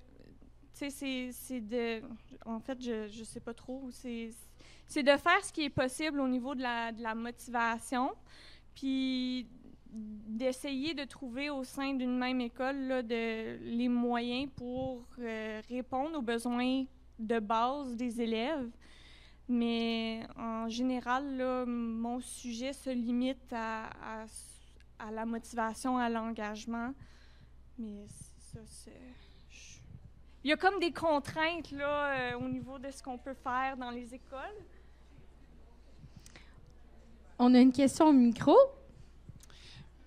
en fait, je sais pas trop, c'est de faire ce qui est possible au niveau de la motivation, puis d'essayer de trouver au sein d'une même école là, les moyens pour répondre aux besoins de base des élèves. Mais en général, là, mon sujet se limite à la motivation, à l'engagement. Mais il y a comme des contraintes là, au niveau de ce qu'on peut faire dans les écoles.
On a une question au micro.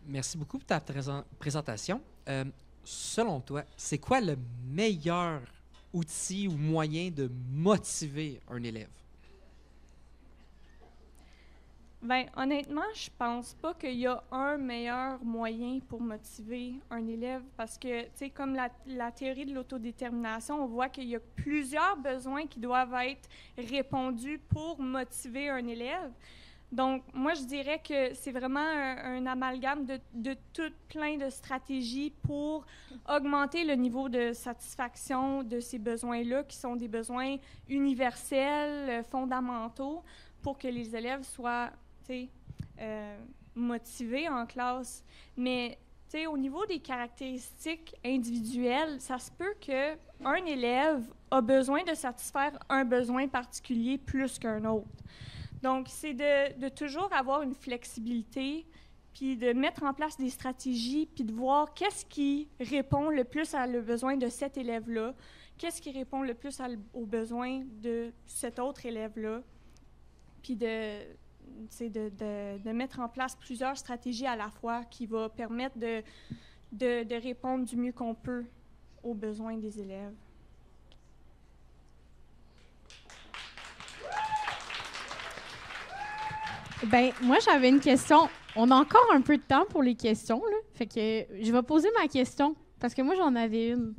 Merci beaucoup pour ta présentation. Selon toi, c'est quoi le meilleur outil ou moyen de motiver un élève?
Bien, honnêtement, je pense pas qu'il y a un meilleur moyen pour motiver un élève parce que, tu sais, comme la théorie de l'autodétermination, on voit qu'il y a plusieurs besoins qui doivent être répondus pour motiver un élève. Donc, moi, je dirais que c'est vraiment un amalgame de tout plein de stratégies pour augmenter le niveau de satisfaction de ces besoins-là, qui sont des besoins universels, fondamentaux, pour que les élèves soient, motivés en classe. Mais, au niveau des caractéristiques individuelles, ça se peut qu'un élève a besoin de satisfaire un besoin particulier plus qu'un autre. Donc, c'est de toujours avoir une flexibilité, puis de mettre en place des stratégies, puis de voir qu'est-ce qui répond le plus à le besoin de cet élève-là, qu'est-ce qui répond le plus aux besoins de cet autre élève-là, puis de mettre en place plusieurs stratégies à la fois qui vont permettre de répondre du mieux qu'on peut aux besoins des élèves.
Ben, moi, j'avais une question. On a encore un peu de temps pour les questions, là. Fait que je vais poser ma question, parce que moi, j'en avais une.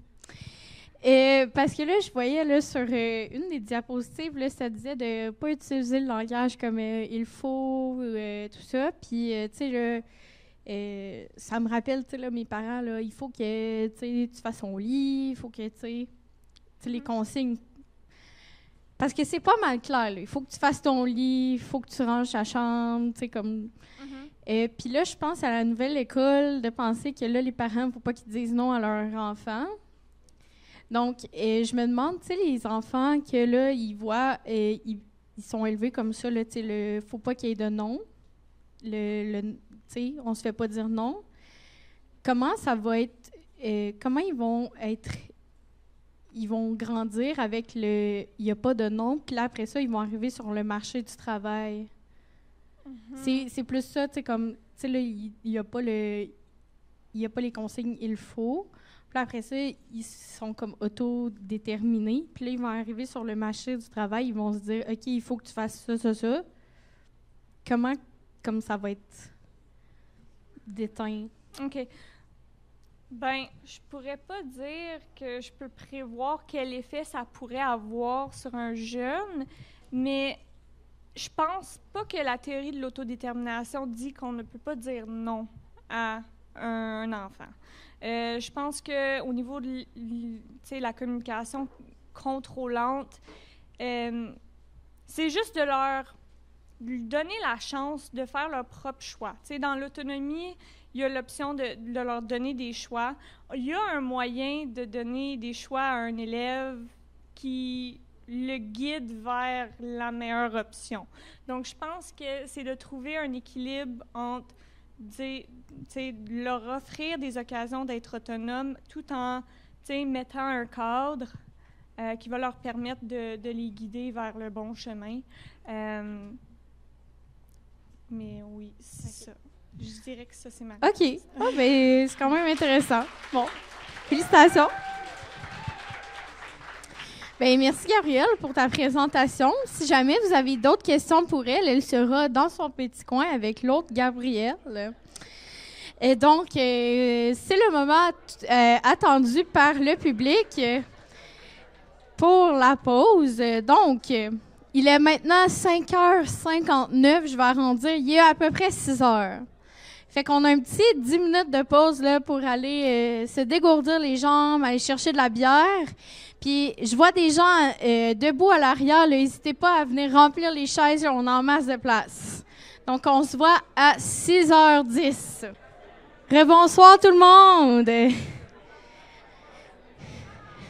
Parce que là, je voyais là, sur une des diapositives, là, ça disait de ne pas utiliser le langage comme il faut, tout ça. Puis, tu sais, ça me rappelle, tu sais, là, mes parents, là, il faut que tu fasses ton lit, il faut que, tu sais, les consignes. Parce que c'est pas mal clair, là. Il faut que tu fasses ton lit, il faut que tu ranges ta chambre, tu sais, comme... Puis là, je pense à la nouvelle école, de penser que là, les parents, il ne faut pas qu'ils disent non à leur enfant. Donc, je me demande, tu sais, les enfants que là, ils voient, ils sont élevés comme ça, là, tu sais, il ne faut pas qu'il y ait de non. Tu sais, on ne se fait pas dire non. Comment ça va être... comment ils vont être... Ils vont grandir avec il n'y a pas de non, puis là, après ça, ils vont arriver sur le marché du travail. C'est plus ça, tu sais, comme, tu sais, là, il n'y a pas les consignes « il faut ». Puis après ça, ils sont comme autodéterminés. Puis là, ils vont arriver sur le marché du travail, ils vont se dire « OK, il faut que tu fasses ça, ça, ça ». Comment ça va être déteint?
OK. Ben, je pourrais pas dire que je peux prévoir quel effet ça pourrait avoir sur un jeune, mais je pense pas que la théorie de l'autodétermination dit qu'on ne peut pas dire non à un enfant. Je pense qu'au niveau de la communication contrôlante, c'est juste de leur donner la chance de faire leur propre choix. T'sais, dans l'autonomie, il y a l'option de leur donner des choix. Il y a un moyen de donner des choix à un élève qui le guide vers la meilleure option. Donc, je pense que c'est de trouver un équilibre entre leur offrir des occasions d'être autonomes tout en mettant un cadre qui va leur permettre de les guider vers le bon chemin. Mais oui, c'est ça. Je dirais que ça, c'est ma
OK. Ah, ben, c'est quand même intéressant. Bon. Félicitations. Bien, merci, Gabrielle, pour ta présentation. Si jamais vous avez d'autres questions pour elle, elle sera dans son petit coin avec l'autre Gabrielle. Et donc, c'est le moment attendu par le public pour la pause. Donc, il est maintenant 5h59. Je vais arrondir. Il est à peu près 6h. Fait qu'on a un petit 10 minutes de pause là, pour aller se dégourdir les jambes, aller chercher de la bière. Puis je vois des gens debout à l'arrière. N'hésitez pas à venir remplir les chaises. Là, on a en masse de place. Donc, on se voit à 6h10. Rebonsoir tout le monde.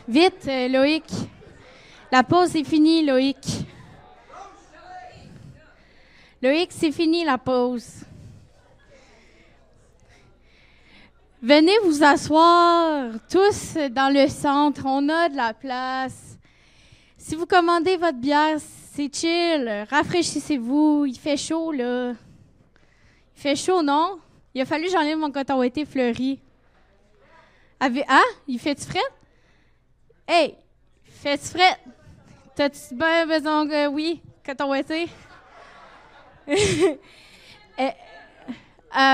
Vite, Loïc. La pause est finie, Loïc. Loïc, c'est fini la pause. Venez vous asseoir tous dans le centre. On a de la place. Si vous commandez votre bière, c'est chill. Rafraîchissez-vous. Il fait chaud, là. Il fait chaud, non? Il a fallu que j'enlève mon coton ouaté fleuri. Il fait-tu fret? Hey! Fait-tu fret? T'as-tu bien besoin que oui, coton ouaté?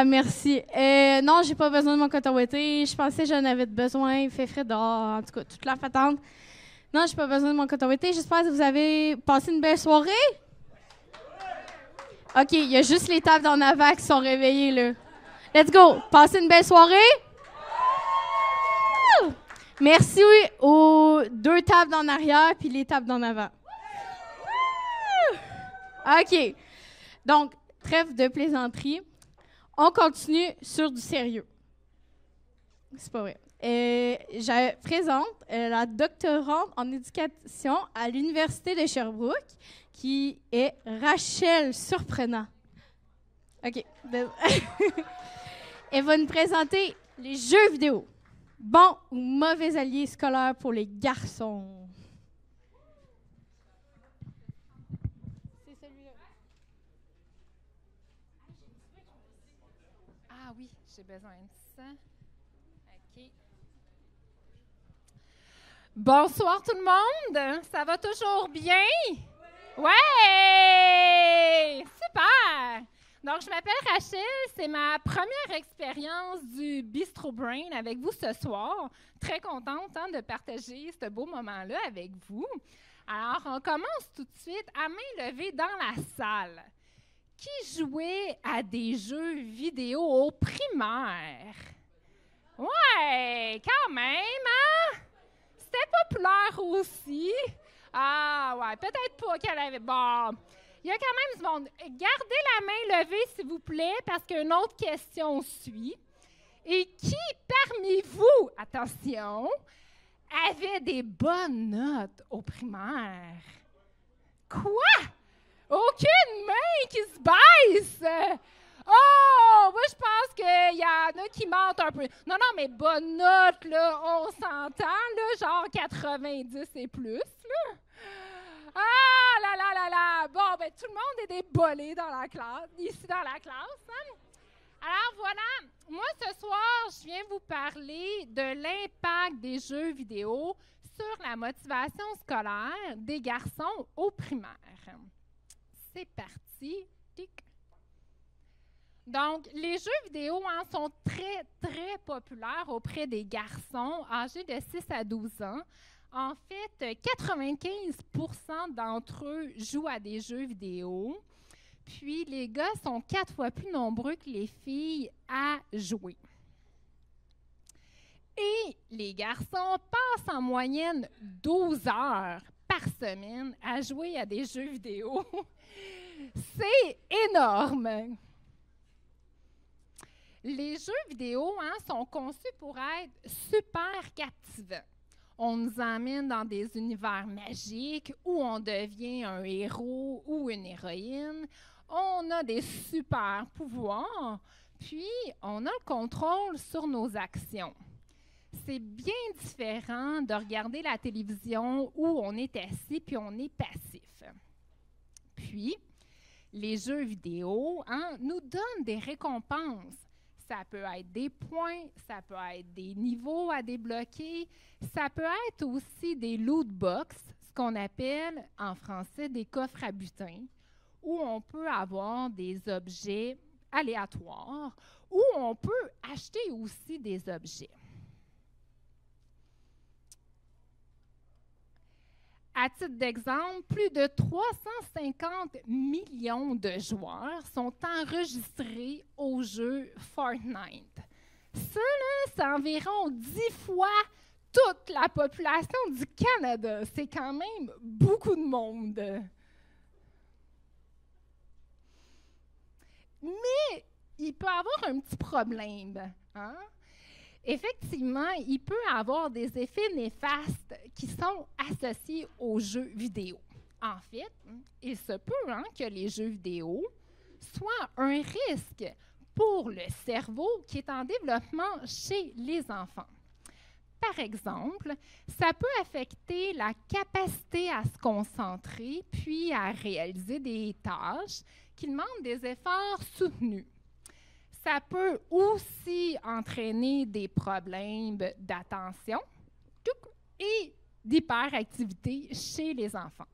Merci. Non, j'ai pas besoin de mon coton ouaté. Je pensais que j'en avais besoin. Il fait frais dehors. En tout cas, toute la patente. Non, j'ai pas besoin de mon coton ouaté. J'espère que vous avez passé une belle soirée. OK, il y a juste les tables d'en avant qui sont réveillées, là. Let's go! Passez une belle soirée! Merci aux 2 tables d'en arrière puis les tables d'en avant. OK. Donc, trêve de plaisanterie. On continue sur du sérieux. C'est pas vrai. Je présente la doctorante en éducation à l'Université de Sherbrooke, qui est Rachel Surprenant. OK. Elle va nous présenter les jeux vidéo. Bon ou mauvais allié scolaire pour les garçons? C'est celui-là.
Ah oui, j'ai besoin de ça. OK. Bonsoir tout le monde. Ça va toujours bien? Ouais! Super! Donc, je m'appelle Rachel. C'est ma première expérience du Bistro Brain avec vous ce soir. Très contente de partager ce beau moment-là avec vous. Alors, on commence tout de suite à main levée dans la salle. Qui jouait à des jeux vidéo au primaire? Ouais, quand même, hein? C'était populaire aussi. Ah, ouais, peut-être pas qu'elle avait... Bon, il y a quand même du monde. Gardez la main levée, s'il vous plaît, parce qu'une autre question suit. Et qui, parmi vous, attention, avait des bonnes notes au primaire? Quoi? Aucune main qui se baisse! Oh, moi, je pense qu'il y en a qui mentent un peu. Non, mais bonne note, là, on s'entend, là, genre 90 et plus, là. Ah, là. Bon, ben, tout le monde est des bolés dans la classe, ici dans la classe, hein? Alors, voilà. Moi, ce soir, je viens vous parler de l'impact des jeux vidéo sur la motivation scolaire des garçons au primaire. C'est parti. Tic. Donc, les jeux vidéo sont très, très populaires auprès des garçons âgés de 6 à 12 ans. En fait, 95% d'entre eux jouent à des jeux vidéo. Puis, les gars sont 4 fois plus nombreux que les filles à jouer. Et les garçons passent en moyenne 12 heures par semaine à jouer à des jeux vidéo. C'est énorme! Les jeux vidéo sont conçus pour être super captivants. On nous emmène dans des univers magiques où on devient un héros ou une héroïne. On a des super pouvoirs, puis on a le contrôle sur nos actions. C'est bien différent de regarder la télévision où on est assis puis on est passif. Puis, les jeux vidéo nous donnent des récompenses. Ça peut être des points, ça peut être des niveaux à débloquer, ça peut être aussi des loot box, ce qu'on appelle en français des coffres à butin, où on peut avoir des objets aléatoires, où on peut acheter aussi des objets. À titre d'exemple, plus de 350 millions de joueurs sont enregistrés au jeu Fortnite. Ça, là, c'est environ 10 fois toute la population du Canada. C'est quand même beaucoup de monde. Mais il peut y avoir un petit problème, hein? Effectivement, il peut y avoir des effets néfastes qui sont associés aux jeux vidéo. En fait, il se peut que les jeux vidéo soient un risque pour le cerveau qui est en développement chez les enfants. Par exemple, ça peut affecter la capacité à se concentrer puis à réaliser des tâches qui demandent des efforts soutenus. Ça peut aussi entraîner des problèmes d'attention et d'hyperactivité chez les enfants.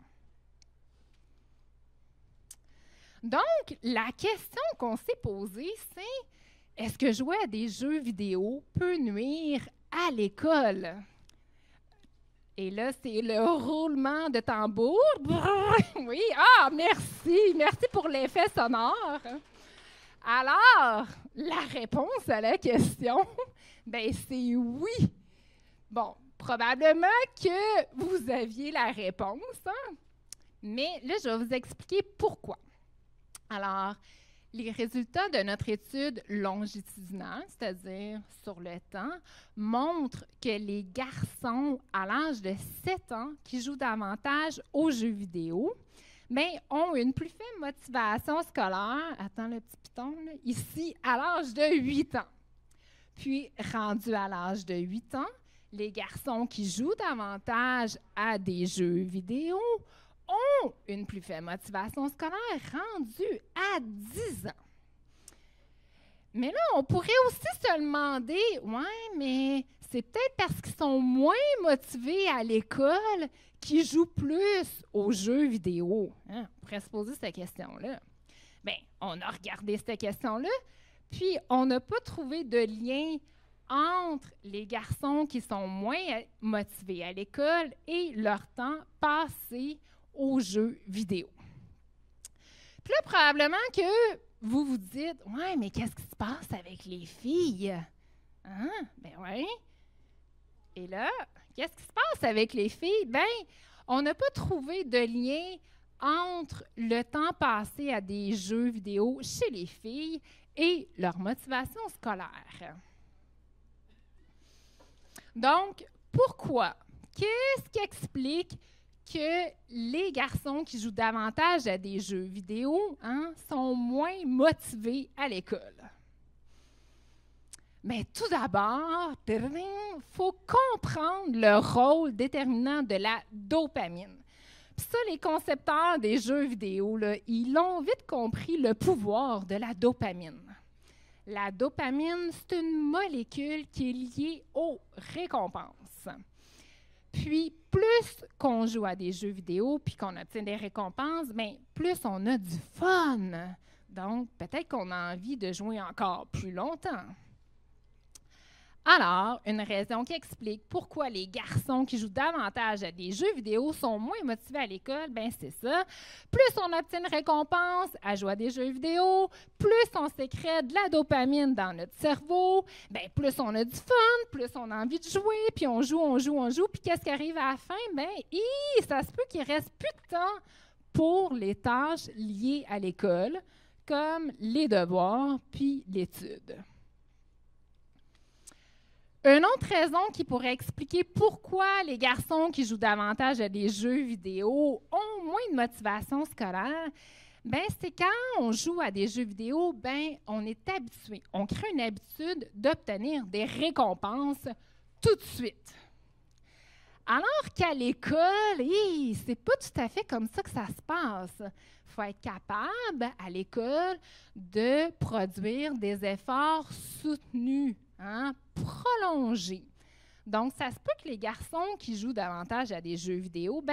Donc, la question qu'on s'est posée, c'est est-ce que jouer à des jeux vidéo peut nuire à l'école? Et là, c'est le roulement de tambour. Oui, merci. Merci pour l'effet sonore. Alors, la réponse à la question, ben c'est oui. Bon, probablement que vous aviez la réponse, hein? Mais là, je vais vous expliquer pourquoi. Alors, les résultats de notre étude longitudinale, c'est-à-dire sur le temps, montrent que les garçons à l'âge de 7 ans qui jouent davantage aux jeux vidéo, ont une plus faible motivation scolaire, attends le petit piton, là, ici, à l'âge de 8 ans. Puis, rendu à l'âge de 8 ans, les garçons qui jouent davantage à des jeux vidéo ont une plus faible motivation scolaire rendue à 10 ans. Mais là, on pourrait aussi se demander, mais c'est peut-être parce qu'ils sont moins motivés à l'école qu'ils jouent plus aux jeux vidéo. Hein? On pourrait se poser cette question-là. Bien, on a regardé cette question-là, puis on n'a pas trouvé de lien entre les garçons qui sont moins motivés à l'école et leur temps passé aux jeux vidéo. Puis là, probablement que vous vous dites, mais qu'est-ce qui se passe avec les filles? Hein? Ben oui. Et là, qu'est-ce qui se passe avec les filles? On n'a pas trouvé de lien entre le temps passé à des jeux vidéo chez les filles et leur motivation scolaire. Donc, pourquoi? Qu'est-ce qui explique que les garçons qui jouent davantage à des jeux vidéo sont moins motivés à l'école? Bien, tout d'abord, il faut comprendre le rôle déterminant de la dopamine. Puis ça, les concepteurs des jeux vidéo, là, ils ont vite compris le pouvoir de la dopamine. La dopamine, c'est une molécule qui est liée aux récompenses. Puis, plus qu'on joue à des jeux vidéo puis qu'on obtient des récompenses, plus on a du fun. Donc, peut-être qu'on a envie de jouer encore plus longtemps. Alors, une raison qui explique pourquoi les garçons qui jouent davantage à des jeux vidéo sont moins motivés à l'école, c'est ça. Plus on obtient une récompense à jouer à des jeux vidéo, plus on sécrète de la dopamine dans notre cerveau, plus on a du fun, plus on a envie de jouer, puis on joue, puis qu'est-ce qui arrive à la fin? Ça se peut qu'il ne reste plus de temps pour les tâches liées à l'école, comme les devoirs puis l'étude. Une autre raison qui pourrait expliquer pourquoi les garçons qui jouent davantage à des jeux vidéo ont moins de motivation scolaire, c'est quand on joue à des jeux vidéo, on est habitué, on crée une habitude d'obtenir des récompenses tout de suite. Alors qu'à l'école, c'est pas tout à fait comme ça que ça se passe. Il faut être capable à l'école de produire des efforts soutenus, prolongés. Donc, ça se peut que les garçons qui jouent davantage à des jeux vidéo,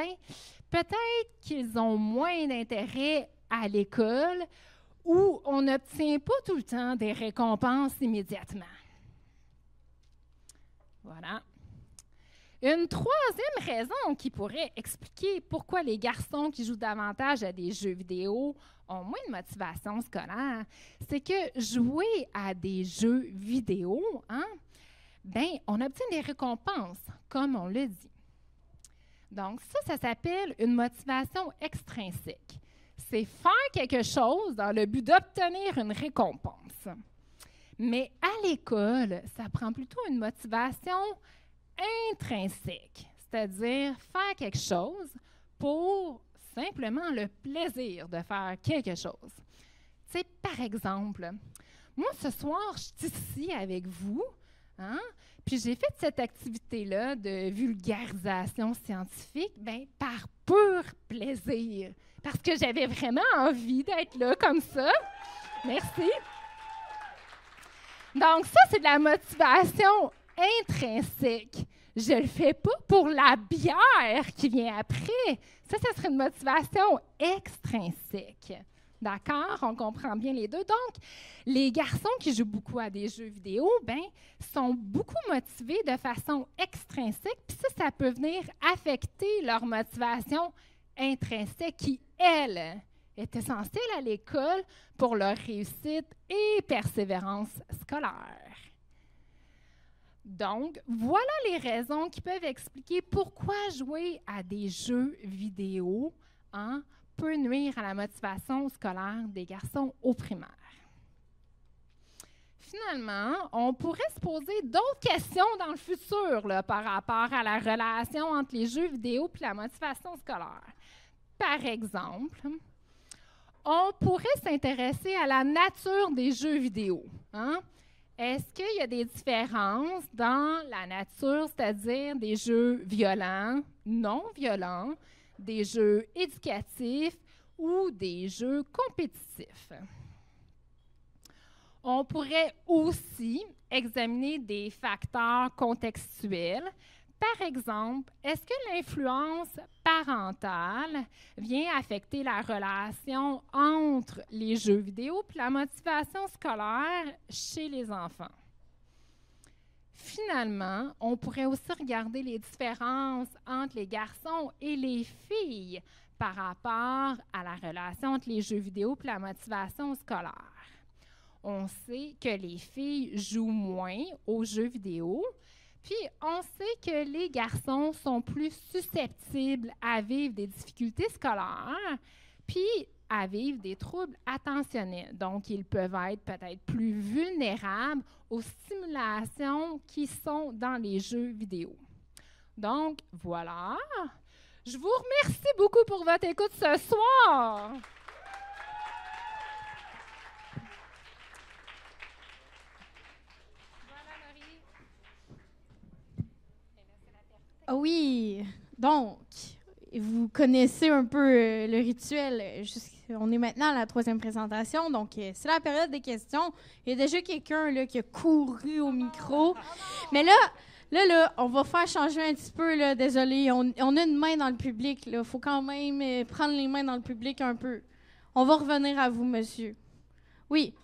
peut-être qu'ils ont moins d'intérêt à l'école ou on n'obtient pas tout le temps des récompenses immédiatement. Voilà. Une troisième raison qui pourrait expliquer pourquoi les garçons qui jouent davantage à des jeux vidéo ont moins de motivation scolaire, c'est que jouer à des jeux vidéo, on obtient des récompenses, comme on le dit. Donc, ça s'appelle une motivation extrinsèque. C'est faire quelque chose dans le but d'obtenir une récompense. Mais à l'école, ça prend plutôt une motivation intrinsèque, c'est-à-dire faire quelque chose pour simplement le plaisir de faire quelque chose. Tu sais, par exemple, moi, ce soir, je suis ici avec vous, puis j'ai fait cette activité-là de vulgarisation scientifique, par pur plaisir, parce que j'avais vraiment envie d'être là comme ça. Merci. Donc ça, c'est de la motivation intrinsèque. Je ne le fais pas pour la bière qui vient après. Ça serait une motivation extrinsèque. D'accord? On comprend bien les deux. Donc, les garçons qui jouent beaucoup à des jeux vidéo, sont beaucoup motivés de façon extrinsèque, puis ça peut venir affecter leur motivation intrinsèque qui, elle, est essentielle à l'école pour leur réussite et persévérance scolaire. Donc, voilà les raisons qui peuvent expliquer pourquoi jouer à des jeux vidéo peut nuire à la motivation scolaire des garçons au primaire. Finalement, on pourrait se poser d'autres questions dans le futur là, par rapport à la relation entre les jeux vidéo et la motivation scolaire. Par exemple, on pourrait s'intéresser à la nature des jeux vidéo. Est-ce qu'il y a des différences dans la nature, c'est-à-dire des jeux violents, non violents, des jeux éducatifs ou des jeux compétitifs? On pourrait aussi examiner des facteurs contextuels. Par exemple, est-ce que l'influence parentale vient affecter la relation entre les jeux vidéo et la motivation scolaire chez les enfants? Finalement, on pourrait aussi regarder les différences entre les garçons et les filles par rapport à la relation entre les jeux vidéo et la motivation scolaire. On sait que les filles jouent moins aux jeux vidéo, puis on sait que les garçons sont plus susceptibles à vivre des difficultés scolaires, puis à vivre des troubles attentionnels. Donc, ils peuvent être peut-être plus vulnérables aux stimulations qui sont dans les jeux vidéo. Donc, voilà. Je vous remercie beaucoup pour votre écoute ce soir.
Ah oui, donc, vous connaissez un peu le rituel. On est maintenant à la 3e présentation, donc c'est la période des questions. Il y a déjà quelqu'un là, qui a couru au micro. Mais là, on va faire changer un petit peu, là, désolé. On a une main dans le public. Il faut quand même prendre les mains dans le public un peu. On va revenir à vous, monsieur. Oui.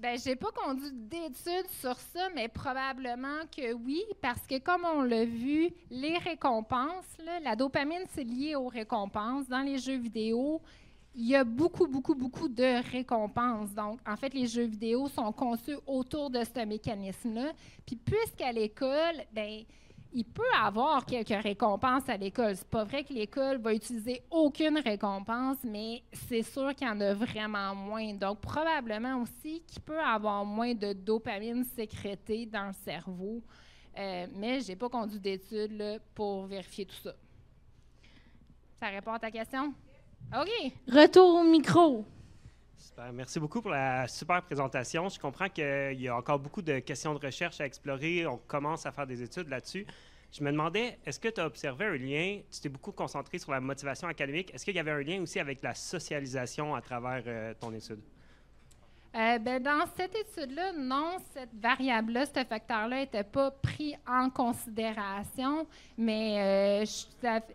Je n'ai pas conduit d'études sur ça, mais probablement que oui, parce que comme on l'a vu, les récompenses, là, la dopamine, c'est lié aux récompenses. Dans les jeux vidéo, il y a beaucoup de récompenses. Donc, en fait, les jeux vidéo sont conçus autour de ce mécanisme-là. Puis, puisqu'à l'école, il peut y avoir quelques récompenses à l'école. C'est pas vrai que l'école va utiliser aucune récompense, mais c'est sûr qu'il y en a vraiment moins. Donc, probablement aussi qu'il peut y avoir moins de dopamine sécrétée dans le cerveau. Mais je n'ai pas conduit d'études là, pour vérifier tout ça. Ça répond à ta question? OK.
Retour au micro.
Super. Merci beaucoup pour la super présentation. Je comprends qu'il y a encore beaucoup de questions de recherche à explorer. On commence à faire des études là-dessus. Je me demandais, est-ce que tu as observé un lien, tu t'es beaucoup concentré sur la motivation académique, est-ce qu'il y avait un lien aussi avec la socialisation à travers ton étude?
Dans cette étude-là, non, cette variable-là, ce facteur-là n'était pas pris en considération, mais je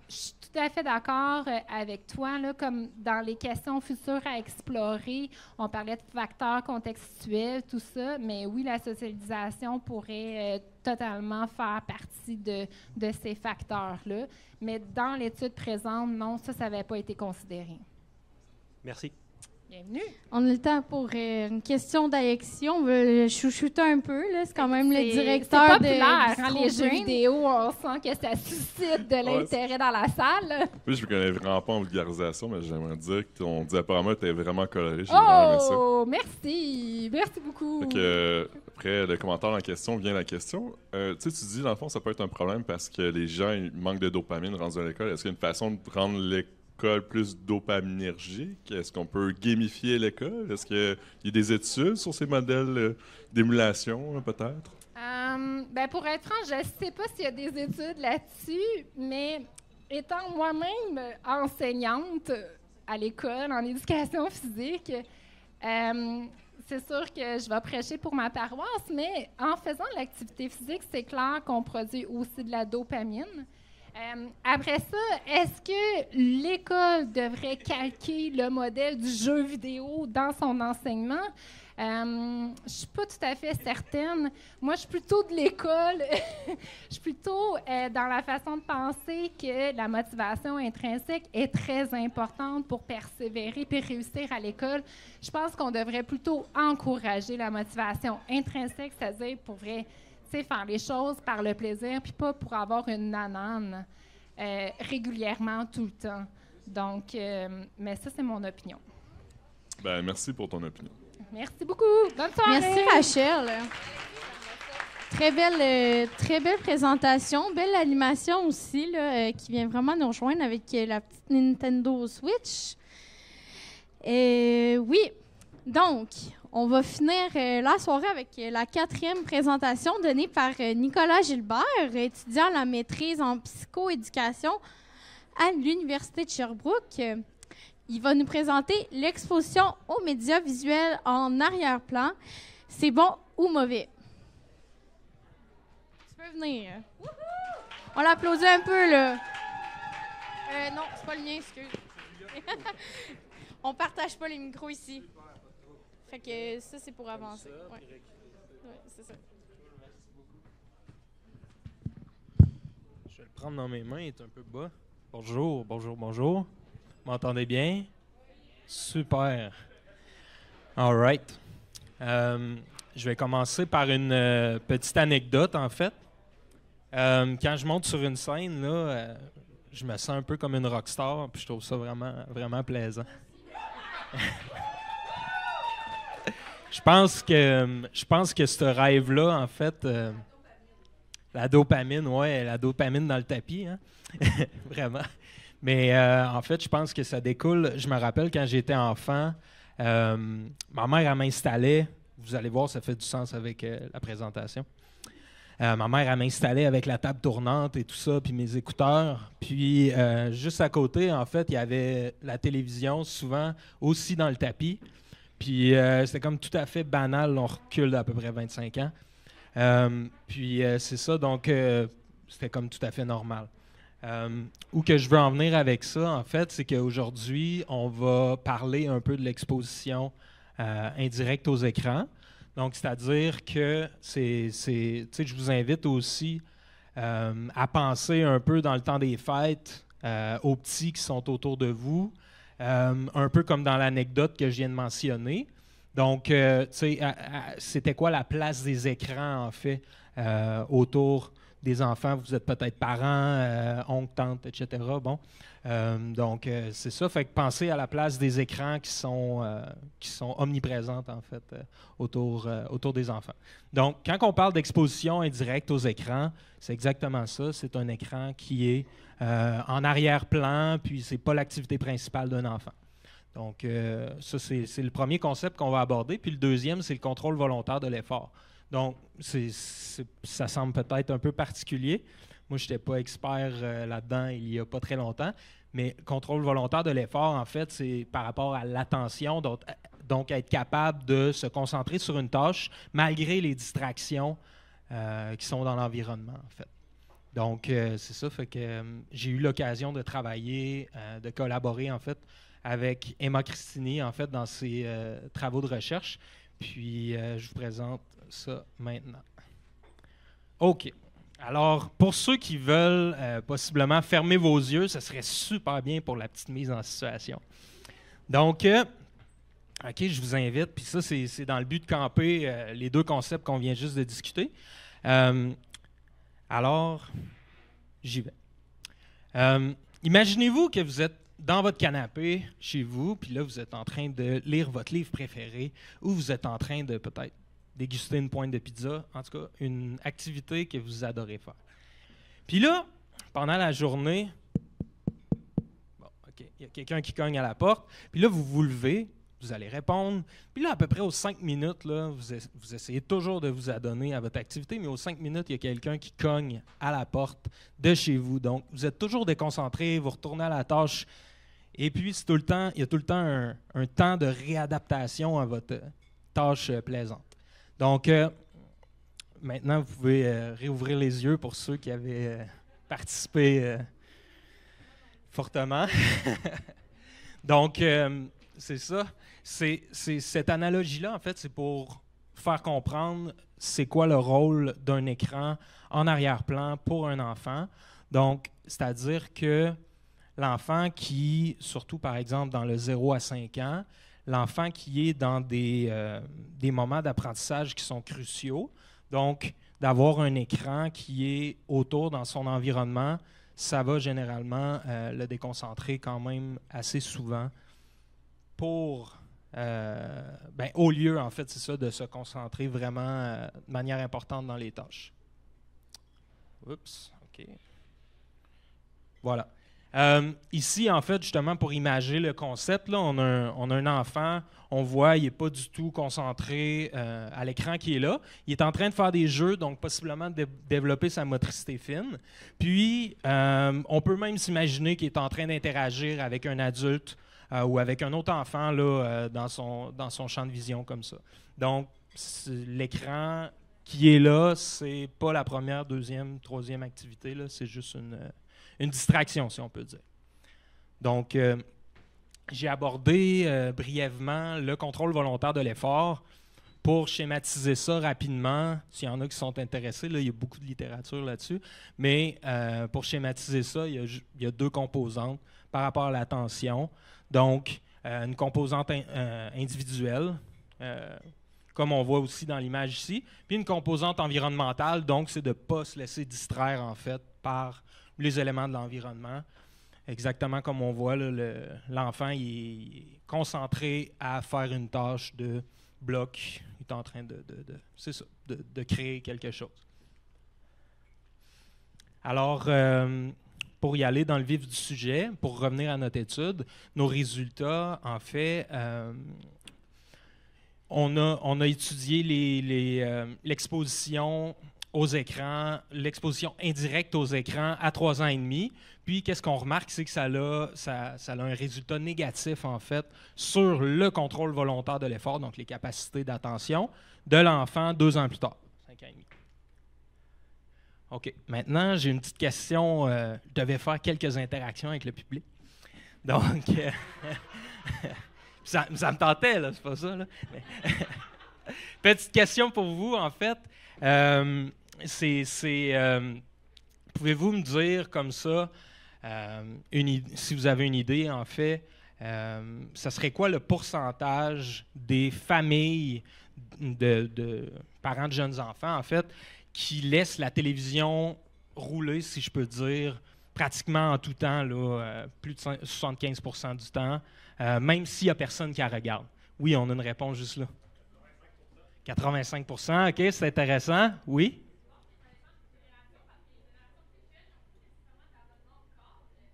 suis tout à fait d'accord avec toi. Là, comme dans les questions futures à explorer, on parlait de facteurs contextuels, tout ça, mais oui, la socialisation pourrait totalement faire partie de ces facteurs-là. Mais dans l'étude présente, non, ça n'avait pas été considéré.
Merci.
Bienvenue.
On a le temps pour une question d'Alexis. On veut chouchouter un peu. C'est quand même le directeur
c'est populaire,
de
les jeux vidéo. On sent que ça suscite de l'intérêt dans la salle.
Oui, je ne me connais vraiment pas en vulgarisation, mais j'aimerais dire que ton diaporama était vraiment coloré. J'ai vraiment aimé ça.
Oh, merci. Merci beaucoup.
Après le commentaire en question vient la question. Tu dis, dans le fond, ça peut être un problème parce que les gens ils manquent de dopamine rendus à l'école. Est-ce qu'il y a une façon de rendre l'école plus dopaminergique? Est-ce qu'on peut gamifier l'école? Est-ce qu'il y a des études sur ces modèles d'émulation, peut-être?
Pour être franc, je ne sais pas s'il y a des études là-dessus, mais étant moi-même enseignante, à l'école en éducation physique. C'est sûr que je vais prêcher pour ma paroisse, mais en faisant de l'activité physique, c'est clair qu'on produit aussi de la dopamine. Après ça, est-ce que l'école devrait calquer le modèle du jeu vidéo dans son enseignement? Je ne suis pas tout à fait certaine. Moi, je suis plutôt de l'école. Je suis plutôt dans la façon de penser que la motivation intrinsèque est très importante pour persévérer et réussir à l'école. Je pense qu'on devrait plutôt encourager la motivation intrinsèque, c'est-à-dire pour vrai, faire les choses par le plaisir, puis pas pour avoir une nanane régulièrement, tout le temps. Donc, mais ça, c'est mon opinion.
Ben, merci pour ton opinion.
Merci beaucoup. Bonne soirée.
Merci, Rachel. Très belle présentation. Belle animation aussi, là, qui vient vraiment nous rejoindre avec la petite Nintendo Switch. Oui, donc, on va finir la soirée avec la 4e présentation donnée par Nicolas Gilbert, étudiant à la maîtrise en psychoéducation à l'Université de Sherbrooke. Il va nous présenter l'exposition aux médias visuels en arrière-plan. C'est bon ou mauvais? Tu peux venir. Wouhou! On l'applaudit un peu, là. Non, c'est pas le mien, excuse. On partage pas les micros ici. Fait que ça, c'est pour avancer. Ouais. Ouais, c'est ça.
Je vais le prendre dans mes mains, il est un peu bas. Bonjour, bonjour, bonjour. Vous m'entendez bien? Super. All right. Je vais commencer par une petite anecdote, en fait. Quand je monte sur une scène, là, je me sens un peu comme une rockstar, puis je trouve ça vraiment, vraiment plaisant. Je pense que ce rêve-là, en fait, la dopamine dans le tapis, hein? Vraiment. Mais en fait, je pense que ça découle. Je me rappelle quand j'étais enfant, ma mère, elle m'installait. Vous allez voir, ça fait du sens avec la présentation. Ma mère, elle m'installait avec la table tournante et tout ça, puis mes écouteurs. Puis juste à côté, en fait, il y avait la télévision, souvent aussi dans le tapis. Puis c'était comme tout à fait banal. On recule d'à peu près 25 ans. Puis c'est ça, donc c'était comme tout à fait normal. Où que je veux en venir avec ça, en fait, c'est qu'aujourd'hui, on va parler un peu de l'exposition indirecte aux écrans. Donc, c'est-à-dire que je vous invite aussi à penser un peu dans le temps des fêtes aux petits qui sont autour de vous, un peu comme dans l'anecdote que je viens de mentionner. Donc, c'était quoi la place des écrans, en fait, autour des enfants? Vous êtes peut-être parents, oncles, tantes, etc. Bon, donc c'est ça. Fait que pensez à la place des écrans qui sont omniprésentes, en fait, autour des enfants. Donc, quand on parle d'exposition indirecte aux écrans, c'est exactement ça. C'est un écran qui est en arrière-plan, puis c'est pas l'activité principale d'un enfant. Donc, ça, c'est le premier concept qu'on va aborder. Puis le deuxième, c'est le contrôle volontaire de l'effort. Donc, ça semble peut-être un peu particulier. Moi, je n'étais pas expert là-dedans il n'y a pas très longtemps, mais contrôle volontaire de l'effort, en fait, c'est par rapport à l'attention, donc être capable de se concentrer sur une tâche malgré les distractions qui sont dans l'environnement, en fait. Donc, c'est ça, fait que j'ai eu l'occasion de travailler, de collaborer, en fait, avec Emma Cristini, en fait, dans ses travaux de recherche. Puis, je vous présente ça maintenant. OK. Alors, pour ceux qui veulent possiblement fermer vos yeux, ce serait super bien pour la petite mise en situation. Donc, OK, je vous invite. Puis ça, c'est dans le but de camper les deux concepts qu'on vient juste de discuter. Alors, j'y vais. Imaginez-vous que vous êtes dans votre canapé, chez vous, puis là, vous êtes en train de lire votre livre préféré ou vous êtes en train de peut-être déguster une pointe de pizza, en tout cas, une activité que vous adorez faire. Puis là, pendant la journée, bon, OK, il y a quelqu'un qui cogne à la porte, puis là, vous vous levez, vous allez répondre, puis là, à peu près aux 5 minutes, là, vous essayez toujours de vous adonner à votre activité, mais aux 5 minutes, il y a quelqu'un qui cogne à la porte de chez vous. Donc, vous êtes toujours déconcentré, vous retournez à la tâche, Et puis, il y a tout le temps un temps de réadaptation à votre tâche plaisante. Donc, maintenant, vous pouvez réouvrir les yeux pour ceux qui avaient participé fortement. Donc, c'est ça. C'est cette analogie-là, en fait, c'est pour faire comprendre c'est quoi le rôle d'un écran en arrière-plan pour un enfant. Donc, c'est-à-dire que l'enfant qui, surtout par exemple dans le 0 à 5 ans, l'enfant qui est dans des moments d'apprentissage qui sont cruciaux, donc d'avoir un écran qui est autour dans son environnement, ça va généralement le déconcentrer quand même assez souvent pour, au lieu, en fait, c'est ça, de se concentrer vraiment de manière importante dans les tâches. Oups, OK. Voilà. Ici, en fait, justement, pour imager le concept, là, on a un enfant, on voit, il n'est pas du tout concentré à l'écran qui est là. Il est en train de faire des jeux, donc possiblement de développer sa motricité fine. Puis, on peut même s'imaginer qu'il est en train d'interagir avec un adulte ou avec un autre enfant là, dans son champ de vision comme ça. Donc, l'écran qui est là, c'est pas la première, deuxième, troisième activité, là, c'est juste une distraction, si on peut dire. Donc, j'ai abordé brièvement le contrôle volontaire de l'effort pour schématiser ça rapidement. S'il y en a qui sont intéressés, là, il y a beaucoup de littérature là-dessus. Mais pour schématiser ça, il y a deux composantes par rapport à l'attention. Donc, une composante individuelle, comme on voit aussi dans l'image ici, puis une composante environnementale, donc c'est de ne pas se laisser distraire, en fait, par les éléments de l'environnement. Exactement comme on voit, là, l'enfant il est concentré à faire une tâche de bloc. Il est en train de créer quelque chose. Alors, pour y aller dans le vif du sujet, pour revenir à notre étude, nos résultats, en fait, on a étudié l'exposition aux écrans, l'exposition indirecte aux écrans à 3 ans et demi. Puis, qu'est-ce qu'on remarque, c'est que ça a un résultat négatif, en fait, sur le contrôle volontaire de l'effort, donc les capacités d'attention, de l'enfant 2 ans plus tard, 5 ans et demi. OK. Maintenant, j'ai une petite question. Je devais faire quelques interactions avec le public. Donc, ça me tentait, là, c'est pas ça, là. Petite question pour vous, en fait. Pouvez-vous me dire comme ça, si vous avez une idée, en fait, ça serait quoi le pourcentage des familles de parents de jeunes enfants, en fait, qui laissent la télévision rouler, si je peux dire, pratiquement en tout temps, là, plus de 75% du temps, même s'il n'y a personne qui la regarde? Oui, on a une réponse juste là. 85%, OK, c'est intéressant. Oui?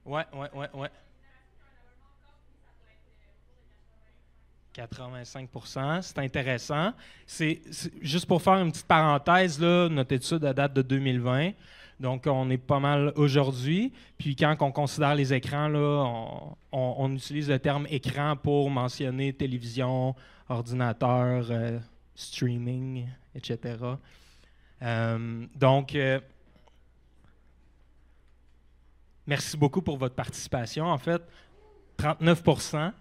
Oui. 85%, c'est intéressant. C'est juste pour faire une petite parenthèse, là, notre étude date de 2020, donc on est pas mal aujourd'hui. Puis quand on considère les écrans, là, on utilise le terme écran pour mentionner télévision, ordinateur, streaming, etc. Donc, merci beaucoup pour votre participation. En fait, 39%.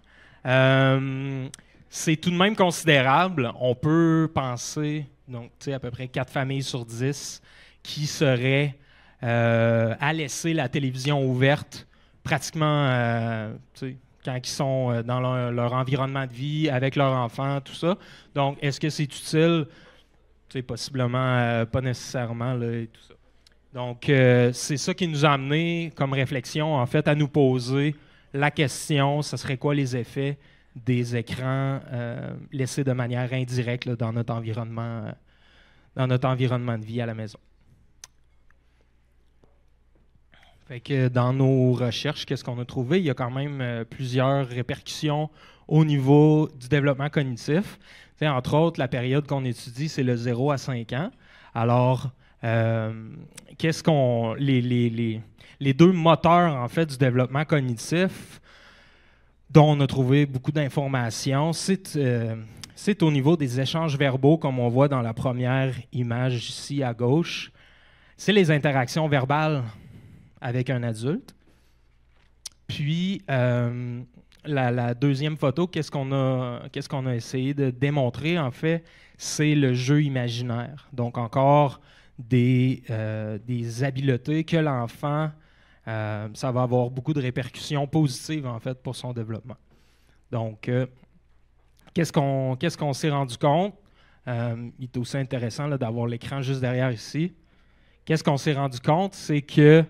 C'est tout de même considérable. On peut penser, donc, à peu près 4 familles sur 10 qui seraient à laisser la télévision ouverte pratiquement quand ils sont dans leur environnement de vie, avec leurs enfants, tout ça. Donc, est-ce que c'est utile? Possiblement pas nécessairement, là, et tout ça. Donc, c'est ça qui nous a amené comme réflexion, en fait, à nous poser la question, ce serait quoi les effets des écrans laissés de manière indirecte là, dans notre environnement de vie à la maison. Fait que dans nos recherches, qu'est-ce qu'on a trouvé? Il y a quand même plusieurs répercussions au niveau du développement cognitif. T'sais, entre autres, la période qu'on étudie, c'est le 0 à 5 ans. Alors, qu'est-ce qu'on... Les deux moteurs, en fait, du développement cognitif, dont on a trouvé beaucoup d'informations. C'est au niveau des échanges verbaux, comme on voit dans la première image ici à gauche. C'est les interactions verbales avec un adulte. Puis, la deuxième photo, qu'est-ce qu'on a essayé de démontrer, en fait, c'est le jeu imaginaire. Donc, encore des habiletés que l'enfant, ça va avoir beaucoup de répercussions positives, en fait, pour son développement. Donc, qu'est-ce qu'on s'est rendu compte? Il est aussi intéressant là, d'avoir l'écran juste derrière ici. Qu'est-ce qu'on s'est rendu compte? C'est que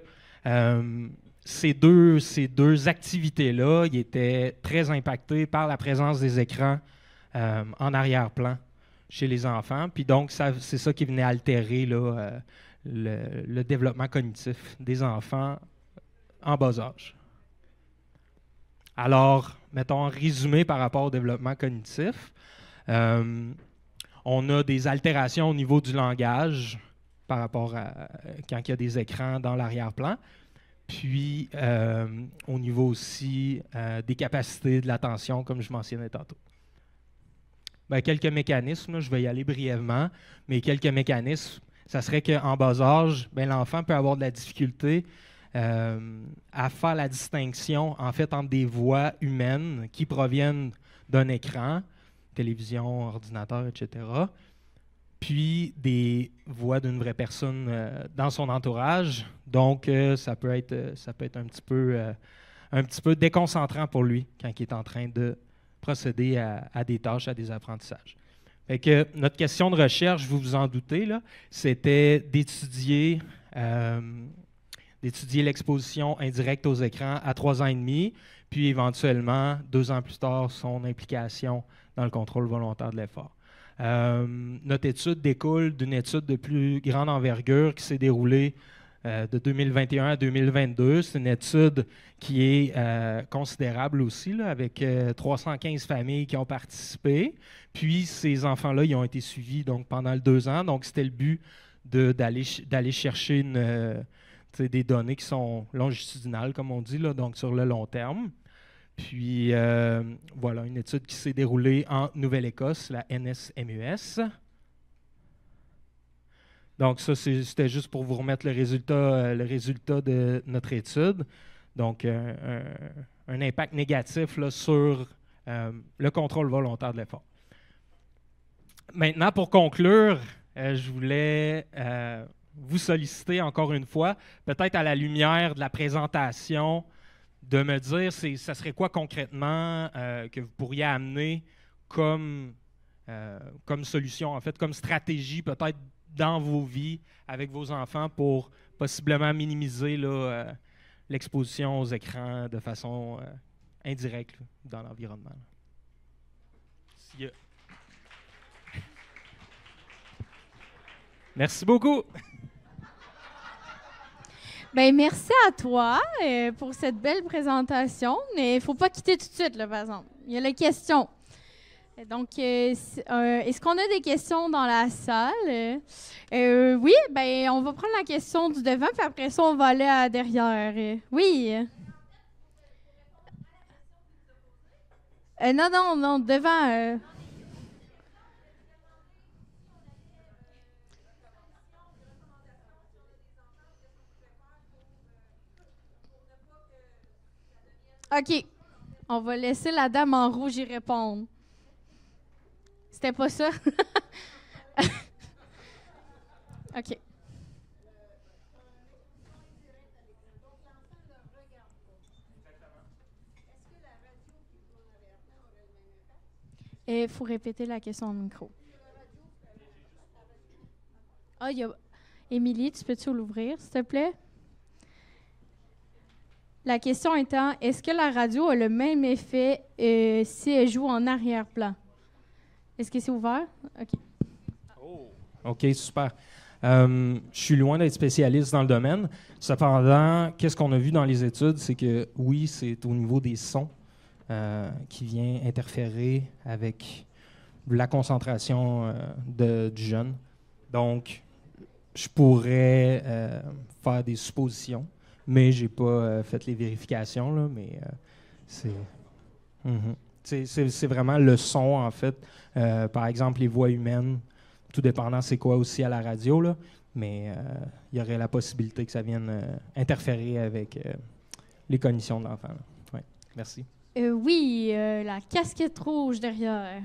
ces deux activités-là, ils étaient très impactés par la présence des écrans en arrière-plan chez les enfants. Puis donc, c'est ça qui venait altérer là, le développement cognitif des enfants en bas âge. Alors, mettons en résumé par rapport au développement cognitif, on a des altérations au niveau du langage par rapport à quand il y a des écrans dans l'arrière-plan. Puis, au niveau aussi des capacités de l'attention, comme je mentionnais tantôt. Bien, quelques mécanismes, là, je vais y aller brièvement, mais quelques mécanismes, ça serait qu'en bas âge, bien, l'enfant peut avoir de la difficulté à faire la distinction, en fait, entre des voix humaines qui proviennent d'un écran, télévision, ordinateur, etc., puis des voix d'une vraie personne dans son entourage. Donc, ça peut être un petit peu déconcentrant pour lui quand il est en train de procéder à des tâches, à des apprentissages. Fait que notre question de recherche, vous vous en doutez, là, c'était d'étudier l'exposition indirecte aux écrans à 3 ans et demi, puis éventuellement, 2 ans plus tard, son implication dans le contrôle volontaire de l'effort. Notre étude découle d'une étude de plus grande envergure qui s'est déroulée de 2021 à 2022. C'est une étude qui est considérable aussi, là, avec 315 familles qui ont participé. Puis ces enfants-là, ils ont été suivis donc, pendant 2 ans. Donc c'était le but d'aller chercher des données qui sont longitudinales, comme on dit, là, donc sur le long terme. Puis, voilà, une étude qui s'est déroulée en Nouvelle-Écosse, la NSMUS. Donc, ça, c'était juste pour vous remettre le résultat de notre étude. Donc, un impact négatif là, sur le contrôle volontaire de l'effort. Maintenant, pour conclure, je voulais vous solliciter encore une fois, peut-être à la lumière de la présentation, de me dire, ça serait quoi concrètement que vous pourriez amener comme solution, en fait, comme stratégie peut-être dans vos vies avec vos enfants pour possiblement minimiser là, l'exposition aux écrans de façon indirecte là, dans l'environnement. Merci beaucoup.
Bien, merci à toi pour cette belle présentation. Mais il ne faut pas quitter tout de suite, là, par exemple. Il y a les questions. Donc, est-ce qu'on a des questions dans la salle? Oui, bien, on va prendre la question du devant, puis après ça, on va aller à derrière. Oui. Non, devant. OK. On va laisser la dame en rouge y répondre. C'était pas ça? OK. Il faut répéter la question au micro. Ah, il y a... Émilie, tu peux-tu l'ouvrir, s'il te plaît? La question étant, est-ce que la radio a le même effet si elle joue en arrière-plan? Est-ce que c'est ouvert? OK.
Oh. OK, super. Je suis loin d'être spécialiste dans le domaine. Cependant, qu'est-ce qu'on a vu dans les études, c'est que oui, c'est au niveau des sons qui vient interférer avec la concentration du jeune. Donc, je pourrais faire des suppositions. Mais je n'ai pas fait les vérifications, là, mais c'est... Mhm. C'est vraiment le son, en fait. Par exemple, les voix humaines, tout dépendant c'est quoi aussi à la radio, là. Mais il y aurait la possibilité que ça vienne interférer avec les cognitions de l'enfant. Ouais. Merci.
Oui, la casquette rouge derrière.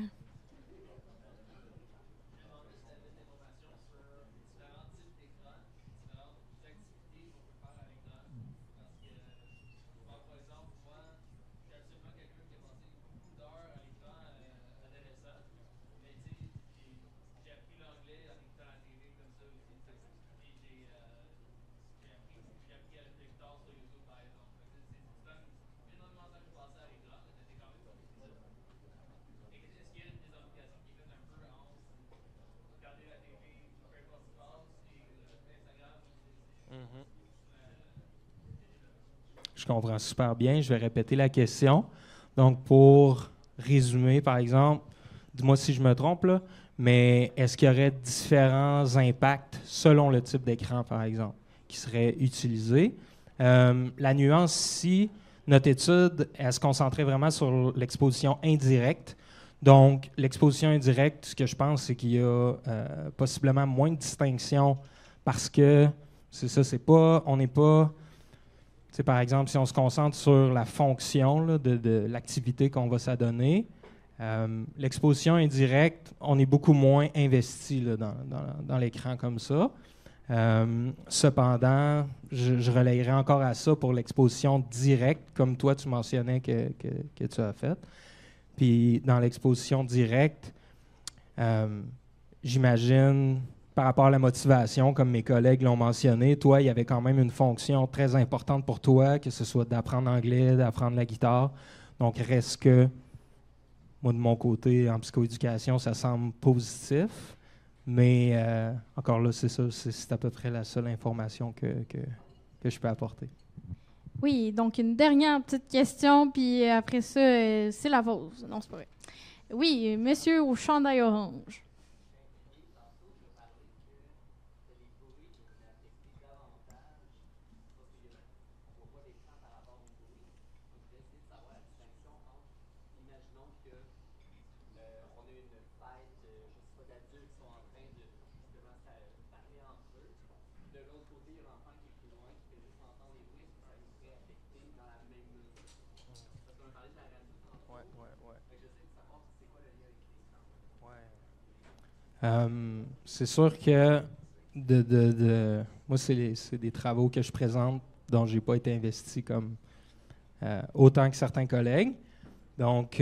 Je comprends super bien. Je vais répéter la question. Donc, pour résumer, par exemple, dis-moi si je me trompe, là, mais est-ce qu'il y aurait différents impacts selon le type d'écran, par exemple, qui seraient utilisés? La nuance ici, notre étude, elle se concentrait vraiment sur l'exposition indirecte. Donc, l'exposition indirecte, ce que je pense, c'est qu'il y a possiblement moins de distinction parce que, c'est ça, on n'est pas... C'est par exemple, si on se concentre sur la fonction là, de l'activité qu'on va s'adonner, l'exposition indirecte, on est beaucoup moins investi là, dans l'écran comme ça. Cependant, je relayerai encore à ça pour l'exposition directe, comme toi tu mentionnais que tu as fait. Puis dans l'exposition directe, j'imagine... Par rapport à la motivation, comme mes collègues l'ont mentionné, toi, il y avait quand même une fonction très importante pour toi, que ce soit d'apprendre l'anglais, d'apprendre la guitare. Donc, reste que, moi, de mon côté, en psychoéducation, ça semble positif. Mais, encore là, c'est ça, c'est à peu près la seule information que je peux apporter.
Oui, donc une dernière petite question, puis après ça, c'est la vôtre. Non, c'est pas vrai. Oui, monsieur au chandail orange.
C'est sûr que moi, c'est des travaux que je présente dont je n'ai pas été investi comme autant que certains collègues. Donc,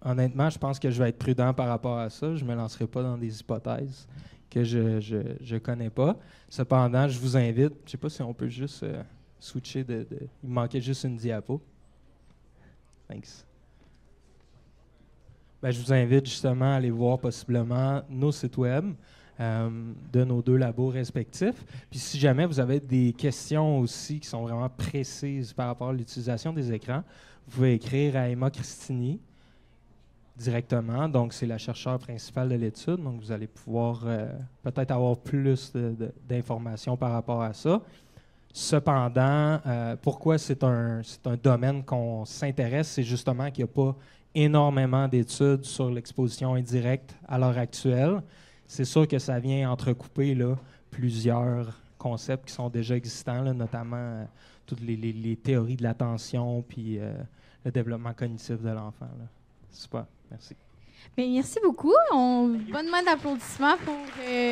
honnêtement, je pense que je vais être prudent par rapport à ça. Je ne me lancerai pas dans des hypothèses que je connais pas. Cependant, je vous invite, je ne sais pas si on peut juste switcher il me manquait juste une diapo. Thanks. Ben, je vous invite justement à aller voir possiblement nos sites web de nos deux labos respectifs. Puis si jamais vous avez des questions aussi qui sont vraiment précises par rapport à l'utilisation des écrans, vous pouvez écrire à Emma Cristini directement. Donc, c'est la chercheure principale de l'étude. Donc, vous allez pouvoir peut-être avoir plus d'informations par rapport à ça. Cependant, pourquoi c'est un domaine qu'on s'intéresse, c'est justement qu'il n'y a pas énormément d'études sur l'exposition indirecte à l'heure actuelle. C'est sûr que ça vient entrecouper là, plusieurs concepts qui sont déjà existants, là, notamment toutes les théories de l'attention puis le développement cognitif de l'enfant. Là. Super, merci.
Bien, merci beaucoup. Bonne main d'applaudissements pour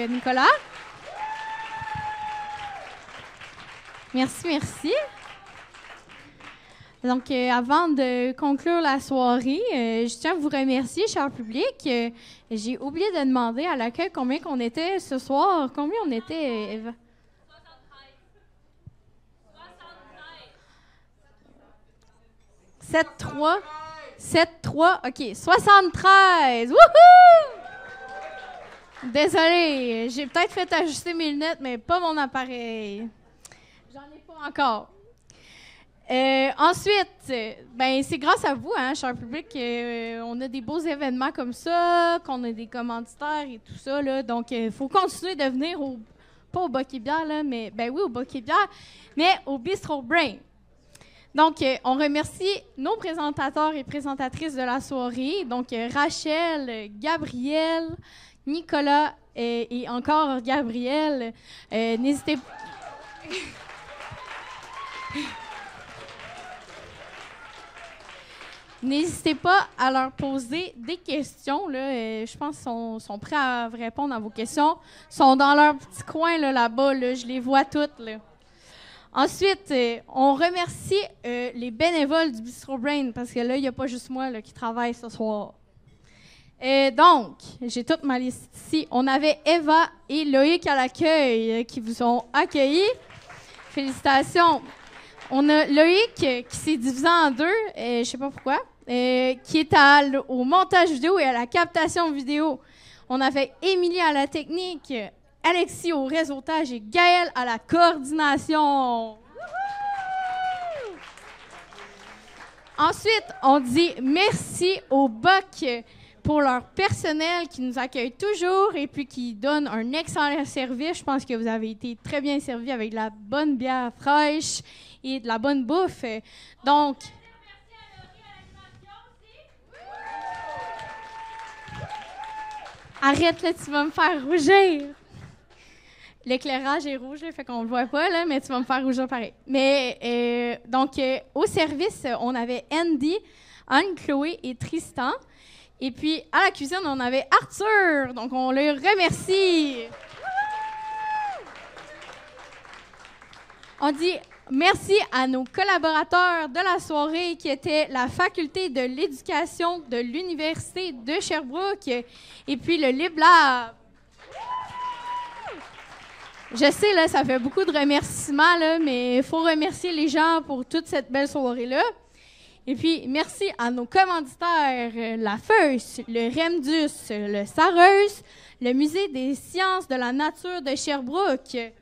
Nicolas. Merci, merci. Donc, avant de conclure la soirée, je tiens à vous remercier, cher public. J'ai oublié de demander à l'accueil combien qu'on était ce soir. Combien on était, Eva? 73. 7-3. OK, 73. Wouhou! Désolée, j'ai peut-être fait ajuster mes lunettes, mais pas mon appareil. J'en ai pas encore. Ensuite, ben c'est grâce à vous, hein, cher public, on a des beaux événements comme ça, qu'on a des commanditaires et tout ça, là. Donc, il faut continuer de venir pas au Boc et Bière, là, mais ben oui, au Boc et Bière, mais au Bistro Brain. Donc, on remercie nos présentateurs et présentatrices de la soirée. Donc, Rachel, Gabriel, Nicolas et encore Gabriel. N'hésitez pas. N'hésitez pas à leur poser des questions. Là. Je pense qu'ils sont prêts à répondre à vos questions. Ils sont dans leur petit coin là-bas. Là. Je les vois toutes. Là. Ensuite, on remercie les bénévoles du Bistro Brain parce que là, il n'y a pas juste moi là, qui travaille ce soir. Donc, j'ai toute ma liste ici. On avait Eva et Loïc à l'accueil qui vous ont accueillis. Félicitations. On a Loïc qui s'est divisé en deux, je ne sais pas pourquoi, qui est au montage vidéo et à la captation vidéo. On avait Émilie à la technique, Alexis au réseautage et Gaël à la coordination. Ensuite, on dit merci au BOC pour leur personnel qui nous accueille toujours et puis qui donne un excellent service. Je pense que vous avez été très bien servis avec de la bonne bière fraîche et de la bonne bouffe. Donc, arrête là, tu vas me faire rougir. L'éclairage est rouge, là, fait qu'on le voit pas, là, mais tu vas me faire rougir pareil. Mais donc, au service, on avait Andy, Anne-Chloé et Tristan. Et puis, à la cuisine, on avait Arthur. Donc, on le remercie. On dit merci à nos collaborateurs de la soirée qui étaient la Faculté de l'éducation de l'Université de Sherbrooke et puis le LibLab. Je sais, là, ça fait beaucoup de remerciements, là, mais il faut remercier les gens pour toute cette belle soirée-là. Et puis, merci à nos commanditaires, la FEUS, le REMDUS, le SAREUS, le Musée des sciences de la nature de Sherbrooke,